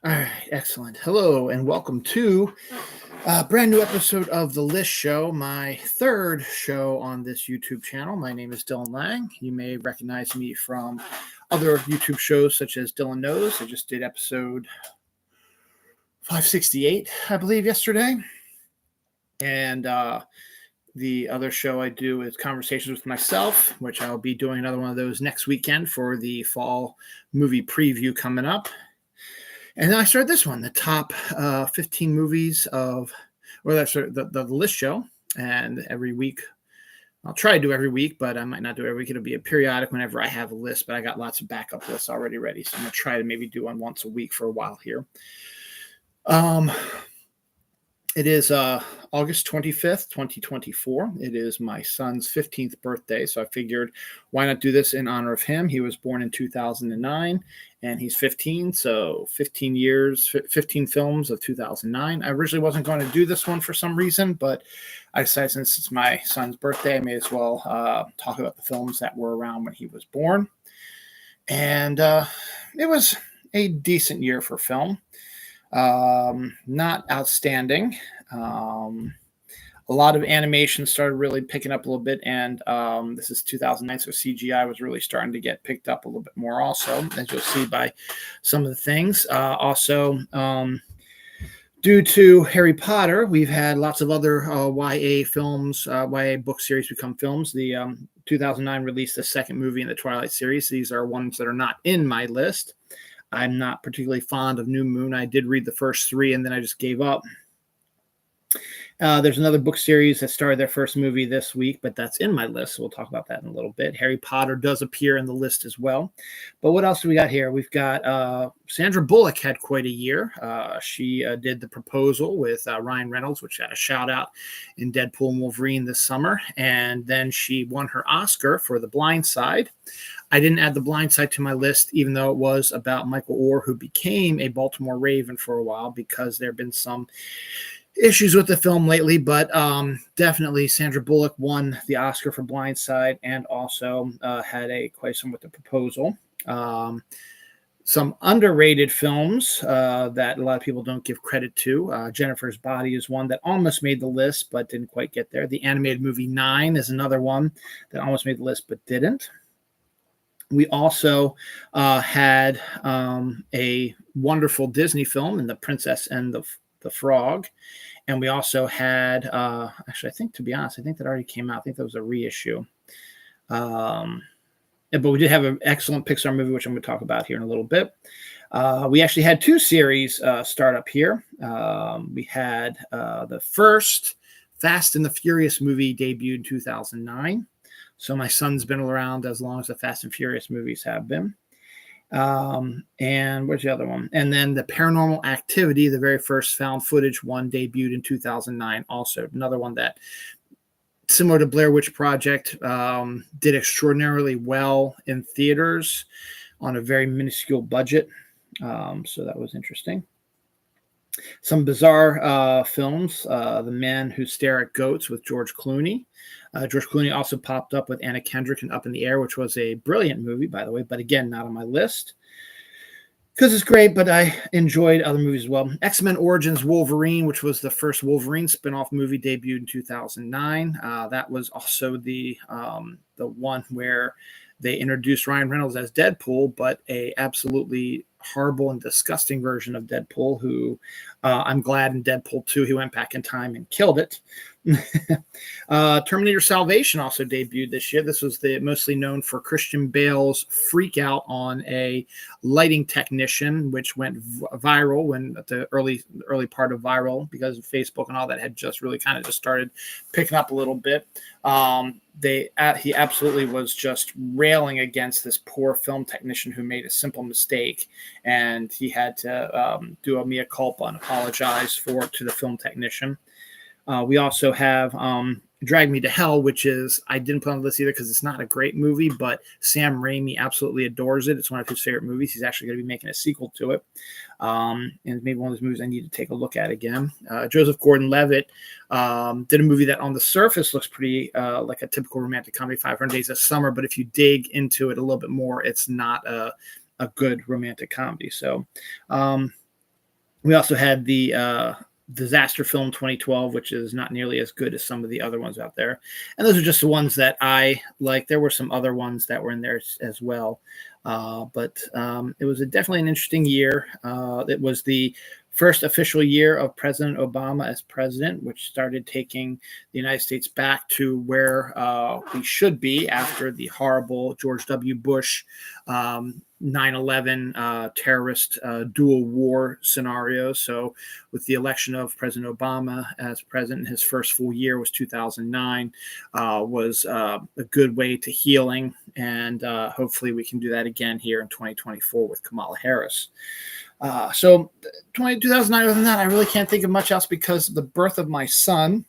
All right, excellent. Hello, and welcome to a brand new episode of The List Show, my third show on this YouTube channel. My name is Dylan Lang. You may recognize me from other YouTube shows such as Dylan Knows. I just did episode 568, I believe, yesterday. And the other show I do is Conversations with Myself, which I'll be doing another one of those next weekend for the fall movie preview coming up. And then I started this one, the top 15 movies of, or that's the list show. And every week, I'll try to do every week, but I might not do every week. It'll be a periodic whenever I have a list, but I got lots of backup lists already ready. So I'm going to try to maybe do one once a week for a while here. It is August 25th, 2024. It is my son's 15th birthday, so I figured why not do this in honor of him. He was born in 2009, and he's 15, so 15 years, 15 films of 2009. I originally wasn't going to do this one for some reason, but I decided since it's my son's birthday, I may as well talk about the films that were around when he was born. And it was a decent year for film. Not outstanding. A lot of animation started really picking up a little bit, and this is 2009, so CGI was really starting to get picked up a little bit more also, as you'll see by some of the things. Due to Harry Potter, we've had lots of other YA films, YA book series become films. The 2009 released the second movie in the Twilight series. These are ones that are not in my list. I'm not particularly fond of New Moon. I did read the first three, and then I just gave up. There's another book series that started their first movie this week, but that's in my list, so we'll talk about that in a little bit. Harry Potter does appear in the list as well. But what else do we got here? We've got Sandra Bullock had quite a year. She did The Proposal with Ryan Reynolds, which had a shout-out in Deadpool and Wolverine this summer. And then she won her Oscar for The Blind Side. I didn't add The Blind Side to my list, even though it was about Michael Oher, who became a Baltimore Raven for a while, because there have been some issues with the film lately, but definitely Sandra Bullock won the Oscar for Blind Side, and also had quite some with The Proposal. Some underrated films that a lot of people don't give credit to. Jennifer's Body is one that almost made the list, but didn't quite get there. The animated movie 9 is another one that almost made the list, but didn't. We also had a wonderful Disney film in The Princess and the Frog. And we also had, actually, I think, to be honest, I think that already came out. I think that was a reissue. But we did have an excellent Pixar movie, which I'm going to talk about here in a little bit. We actually had two series start up here. We had the first Fast and the Furious movie debuted in 2009. So my son's been around as long as the Fast and Furious movies have been. And where's the other one? And then the Paranormal Activity, the very first found footage one, debuted in 2009. Also, another one that, similar to Blair Witch Project, did extraordinarily well in theaters on a very minuscule budget. So that was interesting. Some bizarre films. The Man Who Stared at Goats with George Clooney. George Clooney also popped up with Anna Kendrick in Up in the Air, which was a brilliant movie, by the way, but again, not on my list because it's great, but I enjoyed other movies as well. X-Men Origins Wolverine, which was the first Wolverine spinoff movie, debuted in 2009. That was also the one where they introduced Ryan Reynolds as Deadpool, but a absolutely horrible and disgusting version of Deadpool, who I'm glad in Deadpool 2 he went back in time and killed it. Terminator Salvation also debuted this year. This was mostly known for Christian Bale's freak out on a lighting technician, which went viral when at the early part of viral, because of Facebook and all that had just really kind of just started picking up a little bit. He absolutely was just railing against this poor film technician who made a simple mistake, and he had to do a mea culpa and apologize for it to the film technician. We also have Drag Me to Hell, which is, I didn't put on the list either because it's not a great movie, but Sam Raimi absolutely adores it. It's one of his favorite movies. He's actually going to be making a sequel to it. And maybe one of those movies I need to take a look at again. Joseph Gordon-Levitt did a movie that on the surface looks pretty like a typical romantic comedy, 500 Days of Summer, but if you dig into it a little bit more, it's not a good romantic comedy. So We also had the disaster film 2012, which is not nearly as good as some of the other ones out there. And those are just the ones that I like. There were some other ones that were in there as well. But it was definitely an interesting year. It was the first official year of President Obama as president, which started taking the United States back to where we should be after the horrible George W. Bush 9/11 terrorist dual war scenario. So with the election of President Obama as president, his first full year was 2009, was a good way to healing. And hopefully we can do that again here in 2024 with Kamala Harris. So 2009, other than that, I really can't think of much else because the birth of my son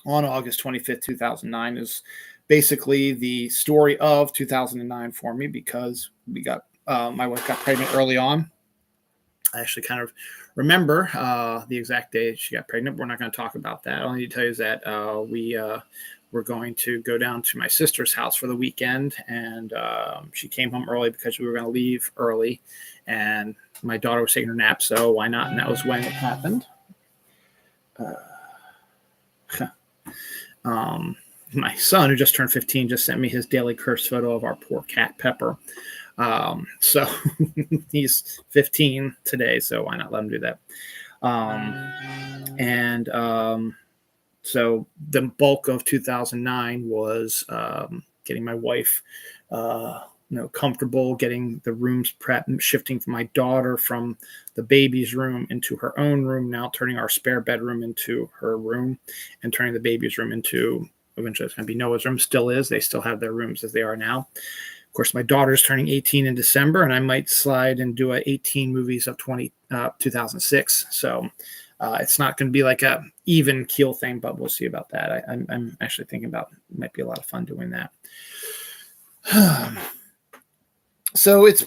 on August 25th, 2009 is basically the story of 2009 for me because my wife got pregnant early on. I actually kind of remember the exact day she got pregnant. We're not going to talk about that. All I need to tell you is that we're going to go down to my sister's house for the weekend, and she came home early because we were going to leave early, and my daughter was taking her nap, so why not? And that was when it happened. My son, who just turned 15, just sent me his daily curse photo of our poor cat, Pepper. So he's 15 today, so why not let him do that? So the bulk of 2009 was getting my wife comfortable, getting the rooms prepped, shifting from my daughter from the baby's room into her own room, now turning our spare bedroom into her room, and turning the baby's room into, eventually it's going to be Noah's room, still is. They still have their rooms as they are now. Of course, my daughter's turning 18 in December, and I might slide and do 18 movies of 2006. So it's not going to be like a even keel thing, but we'll see about that. I'm actually thinking about it might be a lot of fun doing that. So it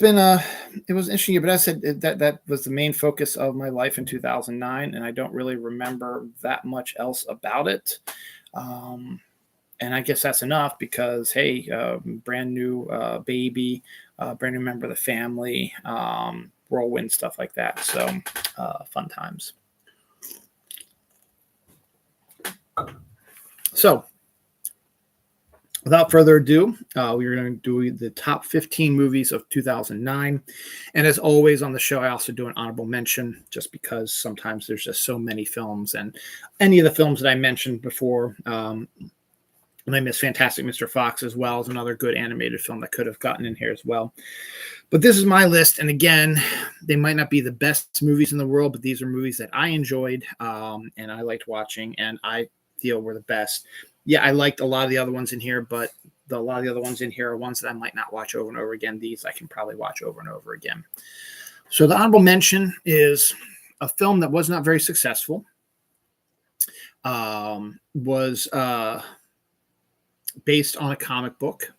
was interesting, but as I said, that was the main focus of my life in 2009, and I don't really remember that much else about it. And I guess that's enough because, hey, brand new baby, brand new member of the family, whirlwind, stuff like that. So fun times. So without further ado, we are going to do the top 15 movies of 2009. And as always on the show, I also do an honorable mention just because sometimes there's just so many films. And any of the films that I mentioned before, and I miss Fantastic Mr. Fox as well as another good animated film that could have gotten in here as well. But this is my list. And again, they might not be the best movies in the world, but these are movies that I enjoyed and I liked watching and I feel were the best. Yeah, I liked a lot of the other ones in here, but a lot of the other ones in here are ones that I might not watch over and over again. These I can probably watch over and over again. So the honorable mention is a film that was not very successful. Was based on a comic book,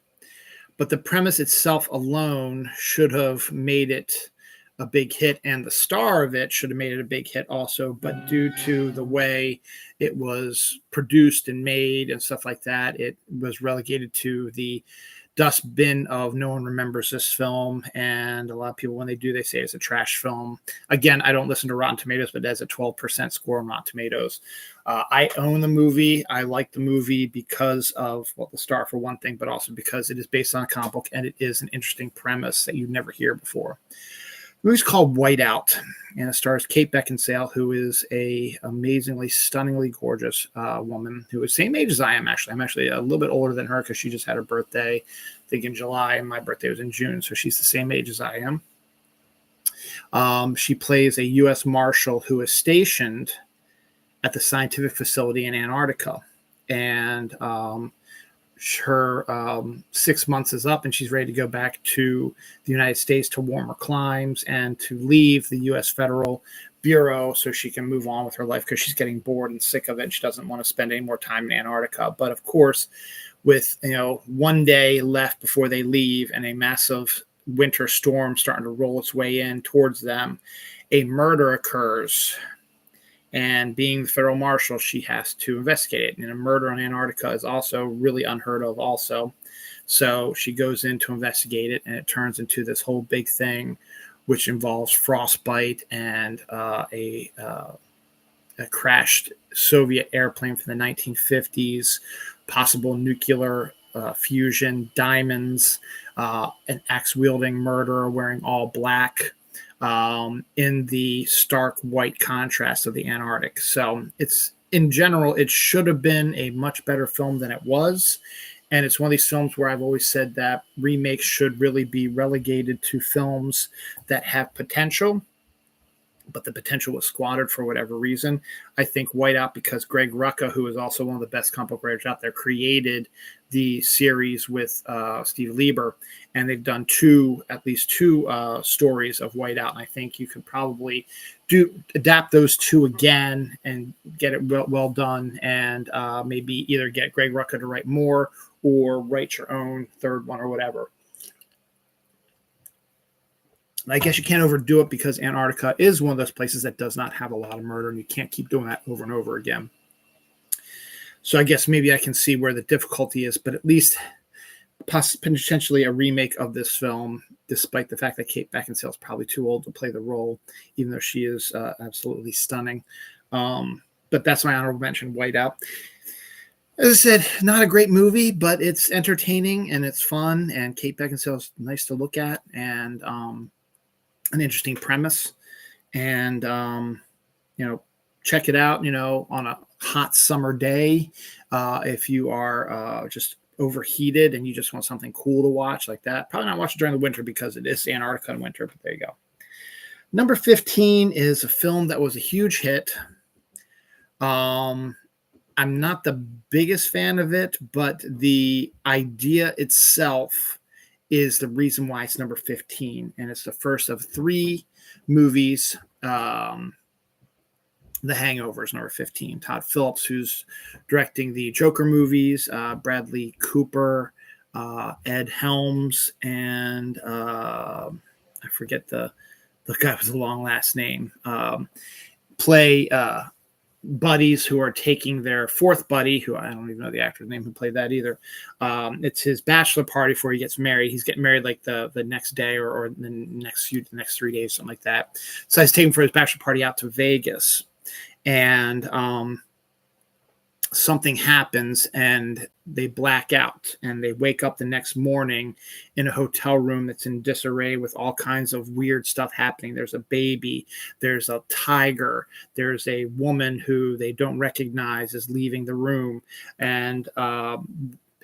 but the premise itself alone should have made it a big hit, and the star of it should have made it a big hit also, but due to the way it was produced and made and stuff like that, it was relegated to the dustbin of no one remembers this film, and a lot of people, when they do, they say it's a trash film. Again, I don't listen to Rotten Tomatoes, but it has a 12% score on Rotten Tomatoes. I own the movie. I like the movie because of, well, the star for one thing, but also because it is based on a comic book and it is an interesting premise that you'd never hear before. The movie's called Whiteout, and it stars Kate Beckinsale, who is a amazingly, stunningly gorgeous woman who is same age as I am, actually. I'm actually a little bit older than her because she just had her birthday, I think in July, and my birthday was in June, so she's the same age as I am. She plays a U.S. Marshal who is stationed at the scientific facility in Antarctica, and her 6 months is up and she's ready to go back to the United States to warmer climes and to leave the U.S. Federal Bureau so she can move on with her life because she's getting bored and sick of it. She doesn't want to spend any more time in Antarctica. But of course, with 1 day left before they leave and a massive winter storm starting to roll its way in towards them, a murder occurs. And being the federal marshal, she has to investigate it. And a murder on Antarctica is also really unheard of also. So she goes in to investigate it, and it turns into this whole big thing which involves frostbite and a crashed Soviet airplane from the 1950s, possible nuclear fusion, diamonds, an axe-wielding murderer wearing all black, in the stark white contrast of the Antarctic. So it's, in general, it should have been a much better film than it was. And it's one of these films where I've always said that remakes should really be relegated to films that have potential, but the potential was squandered for whatever reason. I think Whiteout, because Greg Rucka, who is also one of the best comic book writers out there, created the series with Steve Lieber, and they've done at least two stories of Whiteout. And I think you could probably adapt those two again and get it well done, and maybe either get Greg Rucka to write more or write your own third one or whatever. I guess you can't overdo it because Antarctica is one of those places that does not have a lot of murder, and you can't keep doing that over and over again. So I guess maybe I can see where the difficulty is, but at least potentially a remake of this film, despite the fact that Kate Beckinsale is probably too old to play the role, even though she is absolutely stunning. But that's my honorable mention, Whiteout. As I said, not a great movie, but it's entertaining and it's fun, and Kate Beckinsale is nice to look at, and an interesting premise, and check it out on a hot summer day, if you are just overheated and you just want something cool to watch like that. Probably not watch it during the winter because it is Antarctica in winter, but there you go. Number 15 is a film that was a huge hit. I'm not the biggest fan of it, but the idea itself is the reason why it's number 15. And it's the first of 3 movies. The Hangover is number 15. Todd Phillips, who's directing the Joker movies, Bradley Cooper, Ed Helms, and I forget the guy with the long last name, play buddies who are taking their fourth buddy, who I don't even know the actor's name who played that either. It's his bachelor party before he gets married. He's getting married like the next day or the next 3 days, something like that. So he's taking for his bachelor party out to Vegas, and something happens and they black out, and they wake up the next morning in a hotel room that's in disarray with all kinds of weird stuff happening. There's a baby, there's a tiger, there's a woman who they don't recognize is leaving the room, and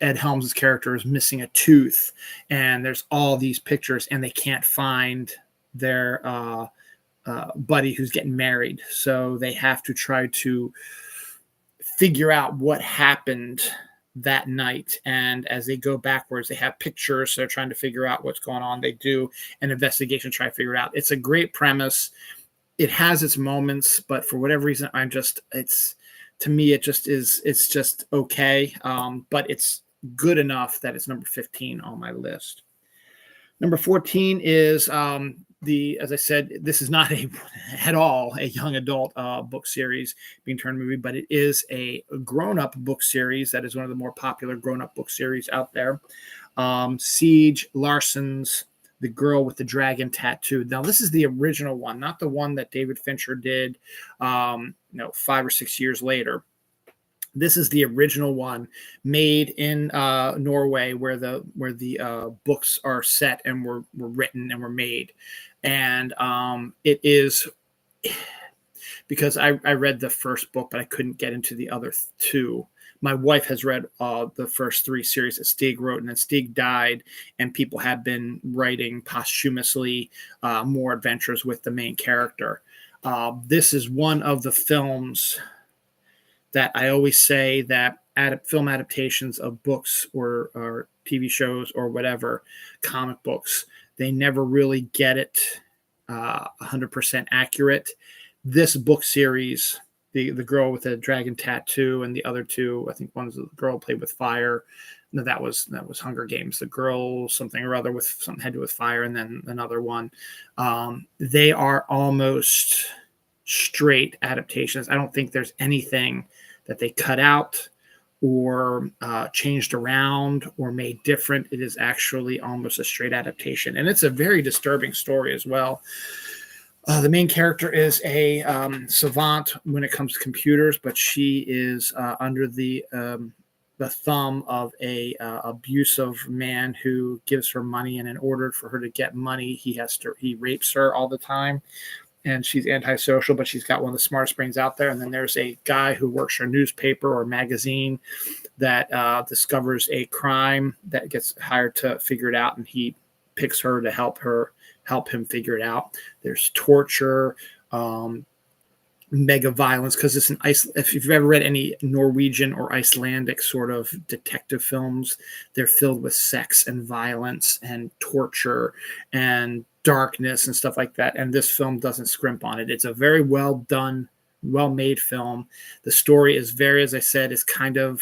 Ed Helms' character is missing a tooth, and there's all these pictures, and they can't find their buddy who's getting married. So they have to try to figure out what happened that night. And as they go backwards, they have pictures. So they're trying to figure out what's going on. They do an investigation, try to figure it out. It's a great premise. It has its moments, but for whatever reason, it's just okay. But it's good enough that it's number 15 on my list. Number 14 is as I said, this is not at all a young adult book series being turned movie, but it is a grown-up book series that is one of the more popular grown-up book series out there. Siege Larson's The Girl with the Dragon Tattoo. Now, this is the original one, not the one that David Fincher did 5 or 6 years later. This is the original one, made in Norway, where the books are set and were written and were made. And it is, because I read the first book, but I couldn't get into the other 2. My wife has read the first 3 series that Stig wrote, and then Stig died, and people have been writing posthumously more adventures with the main character. This is one of the films that I always say that film adaptations of books or TV shows or whatever, comic books, they never really get it 100% accurate. This book series, the Girl with the Dragon Tattoo, and the other 2, I think one's the Girl Played with Fire. No, that was Hunger Games. The Girl something or other with something had to do with fire, and then another one. They are almost straight adaptations. I don't think there's anything that they cut out or changed around or made different. It is actually almost a straight adaptation, and it's a very disturbing story as well. The main character is a savant when it comes to computers, but she is under the thumb of a abusive man who gives her money, and in order for her to get money, he rapes her all the time. And she's antisocial, but she's got one of the smartest brains out there. And then there's a guy who works for a newspaper or magazine that discovers a crime that gets hired to figure it out, and he picks her to help him figure it out. There's torture, mega violence, because it's if you've ever read any Norwegian or Icelandic sort of detective films, they're filled with sex and violence and torture and darkness and stuff like that. And this film doesn't scrimp on it. It's a very well done, well made film. The story is very, as I said, is kind of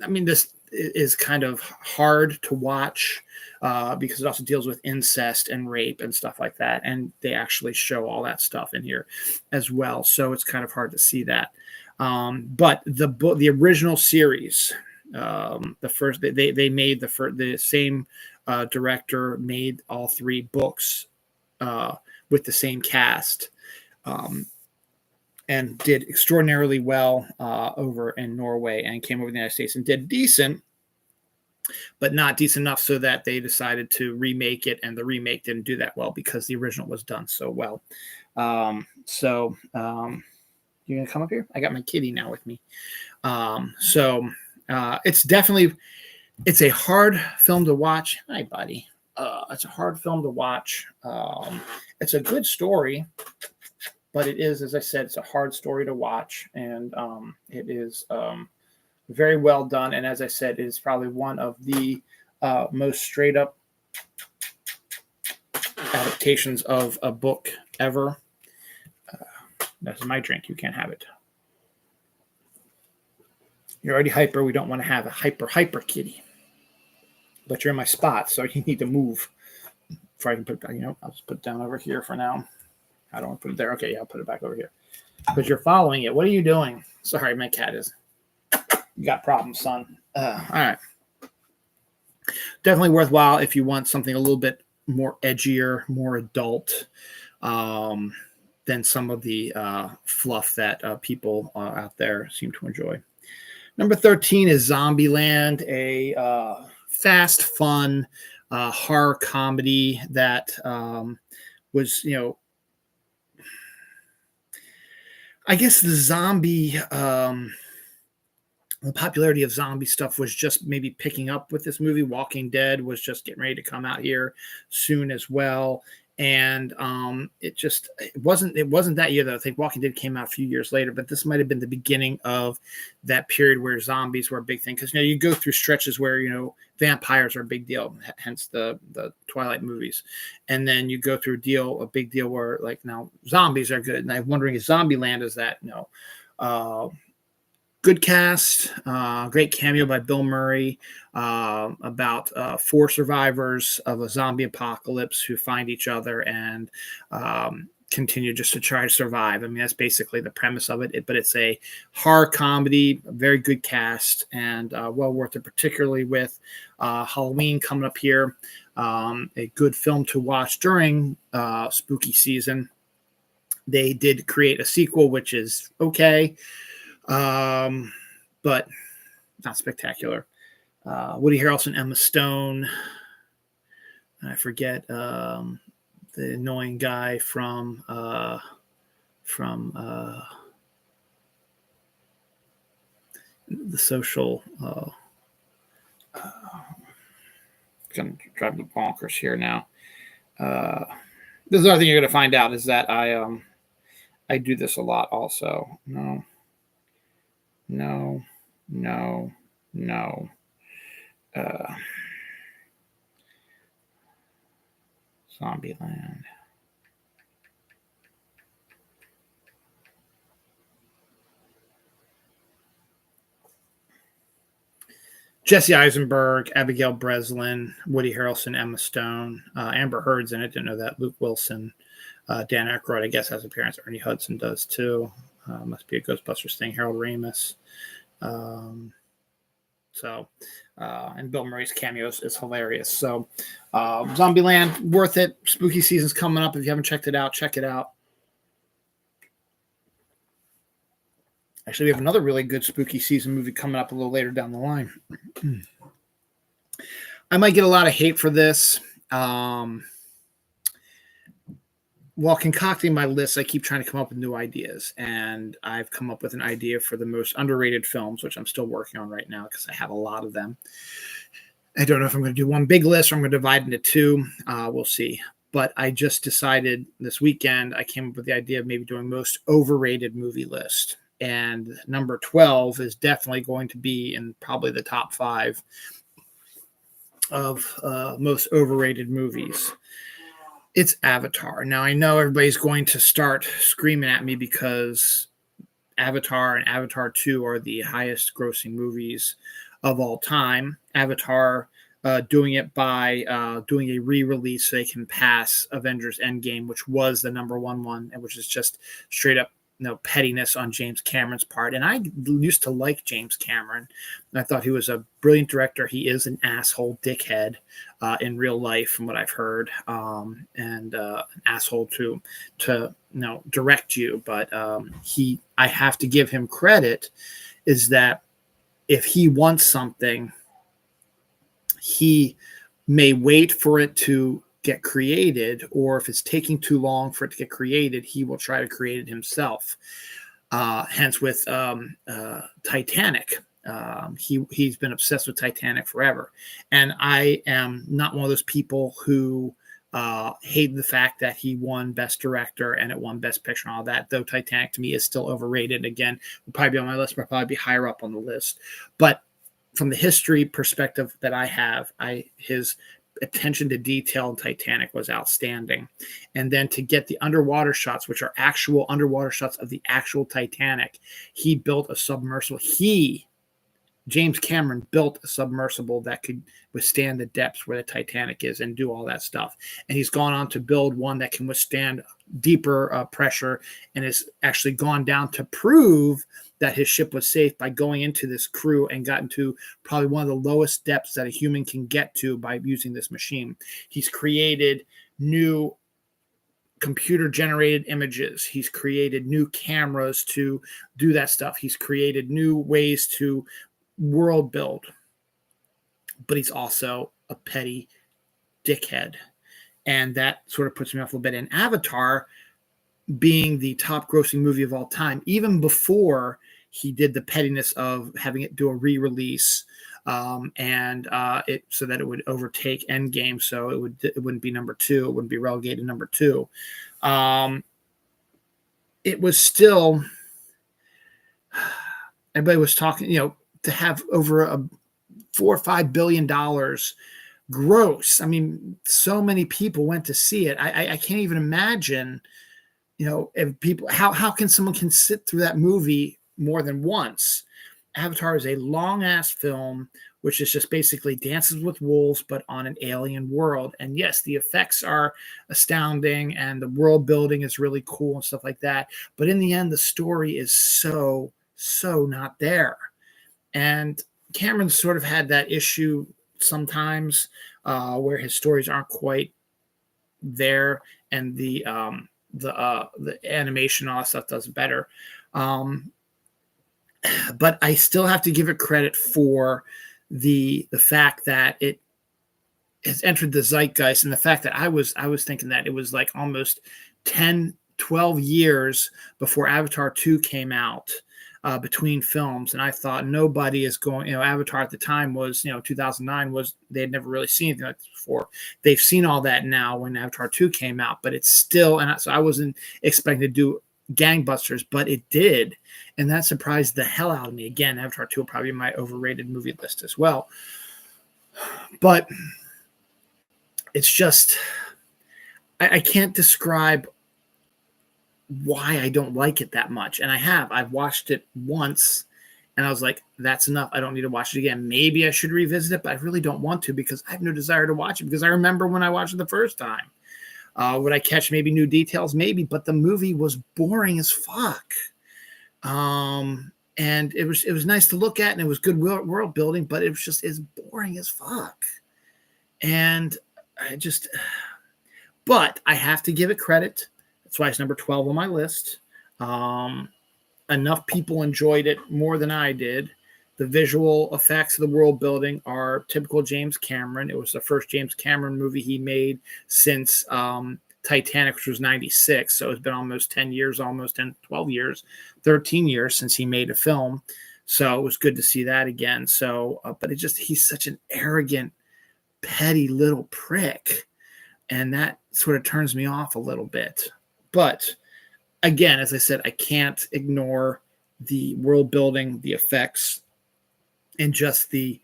this is kind of hard to watch because it also deals with incest and rape and stuff like that. And they actually show all that stuff in here as well. So it's kind of hard to see that. But the original series, the first, they made the same director made all three books with the same cast. And did extraordinarily well over in Norway, and came over to the United States and did decent, but not decent enough so that they decided to remake it, and the remake didn't do that well because the original was done so well. You're going to come up here? I got my kitty now with me. It's a hard film to watch. Hi, buddy. It's a hard film to watch. It's a good story, but it is, as I said, it's a hard story to watch, and it is very well done. And as I said, it is probably one of the most straight up adaptations of a book ever. That's my drink. You can't have it. You're already hyper. We don't want to have a hyper kitty. But you're in my spot, so you need to move. Before I can put it, I'll just put it down over here for now. I don't want to put it there. Okay, yeah, I'll put it back over here. Because you're following it. What are you doing? Sorry, my cat is. You got problems, son. All right. Definitely worthwhile if you want something a little bit more edgier, more adult than some of the fluff that people out there seem to enjoy. Number 13 is Zombieland, a fast, fun horror comedy that was, I guess the popularity of zombie stuff was just maybe picking up with this movie. Walking Dead was just getting ready to come out here soon as well. And it wasn't that year, though. I think Walking Dead came out a few years later, but this might have been the beginning of that period where zombies were a big thing. Because you go through stretches where vampires are a big deal, hence the Twilight movies, and then you go through a big deal where now zombies are good. And I'm wondering if Zombieland is that. No. Good cast, great cameo by Bill Murray about 4 survivors of a zombie apocalypse who find each other and continue just to try to survive. I mean, that's basically the premise of it. But it's a horror comedy, a very good cast, and well worth it, particularly with Halloween coming up here. A good film to watch during spooky season. They did create a sequel, which is okay. But not spectacular. Woody Harrelson, Emma Stone. I forget the annoying guy from the Social. Gonna drive me bonkers here now. There's another thing you're gonna find out is that I do this a lot also. No. Zombieland. Jesse Eisenberg, Abigail Breslin, Woody Harrelson, Emma Stone, Amber Heard's in it. Didn't know that. Luke Wilson, Dan Aykroyd, I guess, has appearance. Ernie Hudson does too. Must be a Ghostbusters thing. Harold Ramis. And Bill Murray's cameos is hilarious. So, Zombieland, worth it. Spooky season's coming up. If you haven't checked it out, check it out. Actually, we have another really good spooky season movie coming up a little later down the line. I might get a lot of hate for this. While concocting my list, I keep trying to come up with new ideas, and I've come up with an idea for the most underrated films, which I'm still working on right now because I have a lot of them. I don't know if I'm going to do one big list or I'm going to divide into two. We'll see. But I just decided this weekend, I came up with the idea of maybe doing most overrated movie list. And number 12 is definitely going to be in probably the top 5 of most overrated movies. It's Avatar. Now, I know everybody's going to start screaming at me because Avatar and Avatar 2 are the highest grossing movies of all time. Avatar doing it by doing a re-release so they can pass Avengers Endgame, which was the number one, and which is just straight up pettiness on James Cameron's part. And I used to like James Cameron. I thought he was a brilliant director. He is an asshole dickhead in real life, from what I've heard, and an asshole to direct you. But I have to give him credit, is that if he wants something, he may wait for it to get created, or if it's taking too long for it to get created, he will try to create it himself. Hence with Titanic. He's been obsessed with Titanic forever. And I am not one of those people who hate the fact that he won Best Director and it won Best Picture and all that, though Titanic to me is still overrated. Again, will probably be on my list, but probably be higher up on the list. But from the history perspective that I have, his attention to detail in Titanic was outstanding. And then to get the underwater shots, which are actual underwater shots of the actual Titanic, he built a submersible. James Cameron built a submersible that could withstand the depths where the Titanic is and do all that stuff. And he's gone on to build one that can withstand deeper pressure, and has actually gone down to prove that his ship was safe by going into this crew and gotten to probably one of the lowest depths that a human can get to by using this machine. He's created new computer-generated images. He's created new cameras to do that stuff. He's created new ways to world build. But he's also a petty dickhead. And that sort of puts me off a little bit. And Avatar, being the top grossing movie of all time, even before he did the pettiness of having it do a re-release, and it so that it would overtake Endgame, so it wouldn't be number 2, it wouldn't be relegated number 2. It was still, everybody was talking, to have over $4 or $5 billion gross. I mean, so many people went to see it. I can't even imagine, if people, how can someone can sit through that movie more than once. Avatar is a long ass film, which is just basically Dances with Wolves, but on an alien world. And yes, the effects are astounding and the world building is really cool and stuff like that. But in the end, the story is so not there. And Cameron sort of had that issue sometimes where his stories aren't quite there, and the animation, all that stuff does better. But I still have to give it credit for the fact that it has entered the zeitgeist, and the fact that I was thinking that it was like almost 10, 12 years before Avatar 2 came out, between films. And I thought nobody is going, Avatar at the time was, 2009 was, they had never really seen anything like this before. They've seen all that now when Avatar 2 came out, but it's still, and so I wasn't expecting to do gangbusters, but it did. And that surprised the hell out of me. Again, Avatar 2 will probably be my overrated movie list as well. But it's just, I can't describe why I don't like it that much. And I've watched it once and I was like, that's enough. I don't need to watch it again. Maybe I should revisit it, but I really don't want to, because I have no desire to watch it, because I remember when I watched it the first time. Would I catch maybe new details? Maybe, but the movie was boring as fuck. And it was nice to look at, and it was good world building, but it was just as boring as fuck. And I just, but I have to give it credit. That's why it's number 12 on my list. Enough people enjoyed it more than I did. The visual effects of the world building are typical James Cameron. It was the first James Cameron movie he made since Titanic, which was 96. So it's been almost 10 years, almost 10, 12 years, 13 years since he made a film. So it was good to see that again. So, but he's such an arrogant, petty little prick. And that sort of turns me off a little bit. But again, as I said, I can't ignore the world building, the effects, and just the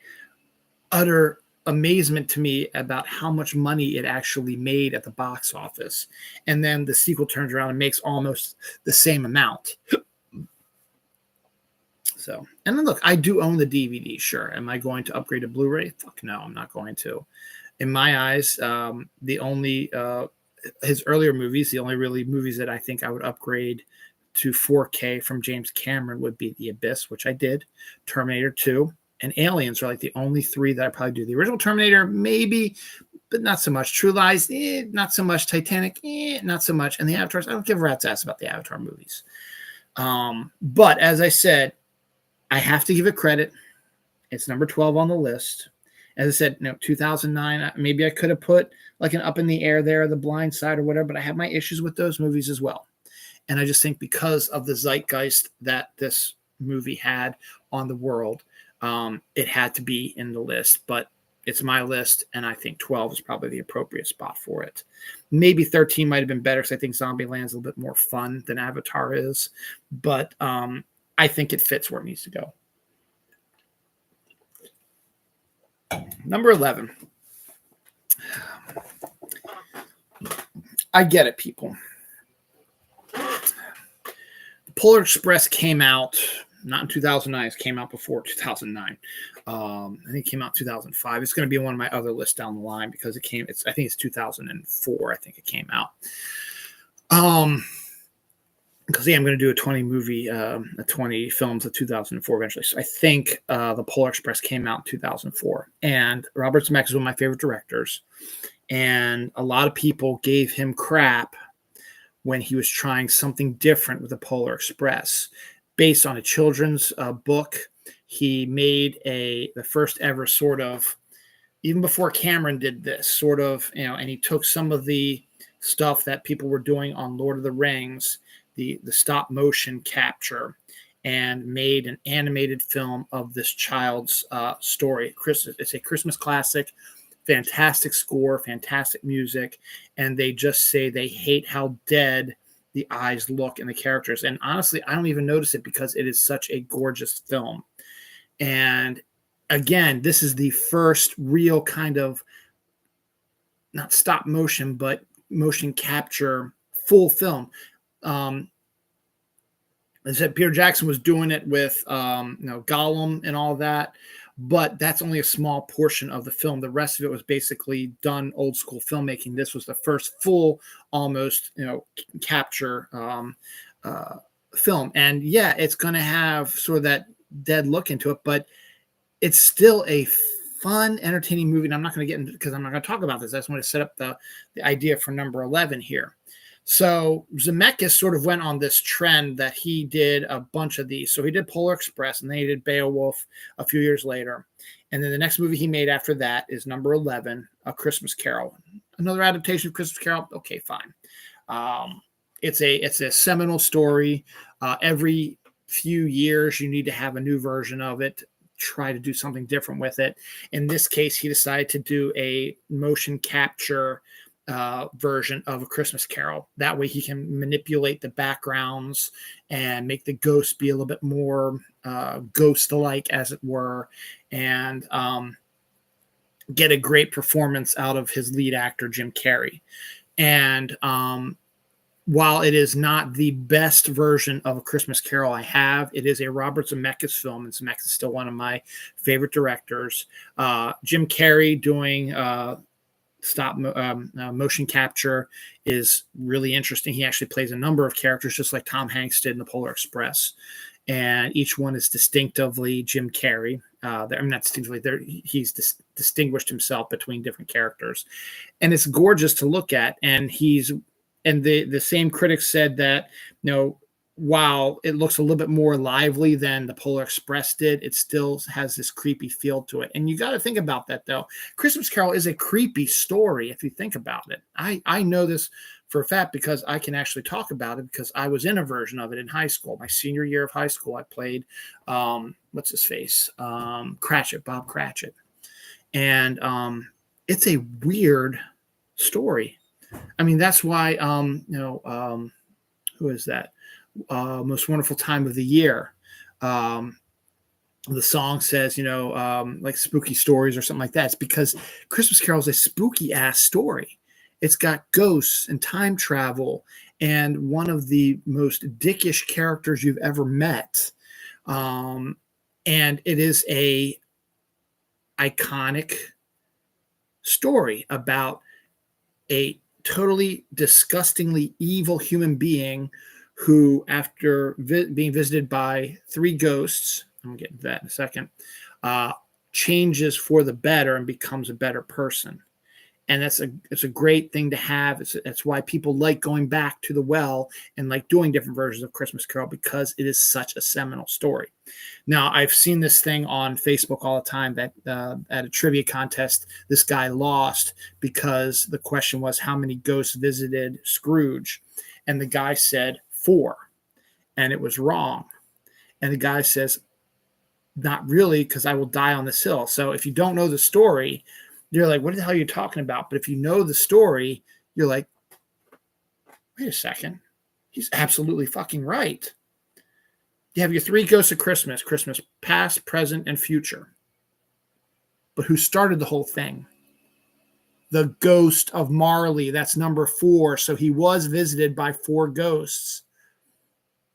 utter amazement to me about how much money it actually made at the box office. And then the sequel turns around and makes almost the same amount. So, and then look, I do own the DVD. Sure. Am I going to upgrade to Blu-ray? Fuck no, I'm not going to. In my eyes, the only his earlier movies, the only really movies that I think I would upgrade to 4K from James Cameron would be The Abyss, which I did, Terminator 2, and Aliens are like the only three that I probably do. The original Terminator, maybe, but not so much. True Lies, not so much. Titanic, not so much. And the Avatars, I don't give a rat's ass about the Avatar movies. But as I said, I have to give it credit. It's number 12 on the list. As I said, 2009, maybe I could have put like an Up in the Air there, The Blind Side or whatever, but I have my issues with those movies as well. And I just think because of the zeitgeist that this movie had on the world, it had to be in the list. But it's my list, and I think 12 is probably the appropriate spot for it. Maybe 13 might have been better because I think Zombieland's a little bit more fun than Avatar is. But I think it fits where it needs to go. Number 11. I get it, people. Polar Express came out not in 2009. It came out before 2009. I think it came out in 2005. It's going to be on one of my other lists down the line because I think it's 2004. I think it came out. Because I'm going to do a 20 films of 2004 eventually. So I think the Polar Express came out in 2004. And Robert Zemeckis is one of my favorite directors. And a lot of people gave him crap when he was trying something different with the Polar Express. Based on a children's book, he made the first ever sort of, even before Cameron did this, sort of, and he took some of the stuff that people were doing on Lord of the Rings, the stop motion capture, and made an animated film of this child's story. It's a Christmas classic, fantastic score, fantastic music, and they just say they hate how dead the eyes look in the characters. And honestly, I don't even notice it because it is such a gorgeous film. And again, this is the first real kind of not stop motion, but motion capture full film. As I said, Peter Jackson was doing it with Gollum and all that, but that's only a small portion of the film. The rest of it was basically done old school filmmaking. This was the first full, almost capture film. And yeah, it's going to have sort of that dead look into it, but it's still a fun, entertaining movie. And I'm not going to get into because I'm not going to talk about this. I just want to set up the idea for number 11 here. So Zemeckis sort of went on this trend that he did a bunch of these. So he did Polar Express, and then he did Beowulf a few years later. And then the next movie he made after that is number 11, A Christmas Carol. Another adaptation of Christmas Carol. Okay, fine. It's a seminal story. Every few years, you need to have a new version of it. Try to do something different with it. In this case, he decided to do a motion capture version of A Christmas Carol. That way he can manipulate the backgrounds and make the ghosts be a little bit more ghost-like, as it were, and get a great performance out of his lead actor, Jim Carrey. And while it is not the best version of A Christmas Carol I have, it is a Robert Zemeckis film, and Zemeckis is still one of my favorite directors. Jim Carrey doing motion capture is really interesting. He actually plays a number of characters, just like Tom Hanks did in the Polar Express, and each one is distinctively Jim Carrey. Not distinctively, he's distinguished himself between different characters, and it's gorgeous to look at. And the same critics said that, while it looks a little bit more lively than the Polar Express did, it still has this creepy feel to it. And you got to think about that, though. Christmas Carol is a creepy story if you think about it. I know this for a fact because I can actually talk about it because I was in a version of it in high school. My senior year of high school, I played, what's his face? Cratchit, Bob Cratchit. And it's a weird story. I mean, that's why, who is that? Most Wonderful Time of the Year. The song says, like spooky stories or something like that. It's because Christmas Carol is a spooky ass story. It's got ghosts and time travel and one of the most dickish characters you've ever met. And it is a iconic story about a totally disgustingly evil human being who, after being visited by 3 ghosts, I'm going to get into that in a second, changes for the better and becomes a better person. And it's a great thing to have. That's why people like going back to the well and like doing different versions of Christmas Carol, because it is such a seminal story. Now, I've seen this thing on Facebook all the time that at a trivia contest, this guy lost because the question was how many ghosts visited Scrooge. And the guy said 4, and it was wrong. And the guy says, not really, because I will die on this hill. So if you don't know the story, you're like, what the hell are you talking about? But if you know the story, you're like, wait a second. He's absolutely fucking right. You have your 3 ghosts of Christmas past, present, and future. But who started the whole thing? The ghost of Marley. That's number 4. So he was visited by 4 ghosts.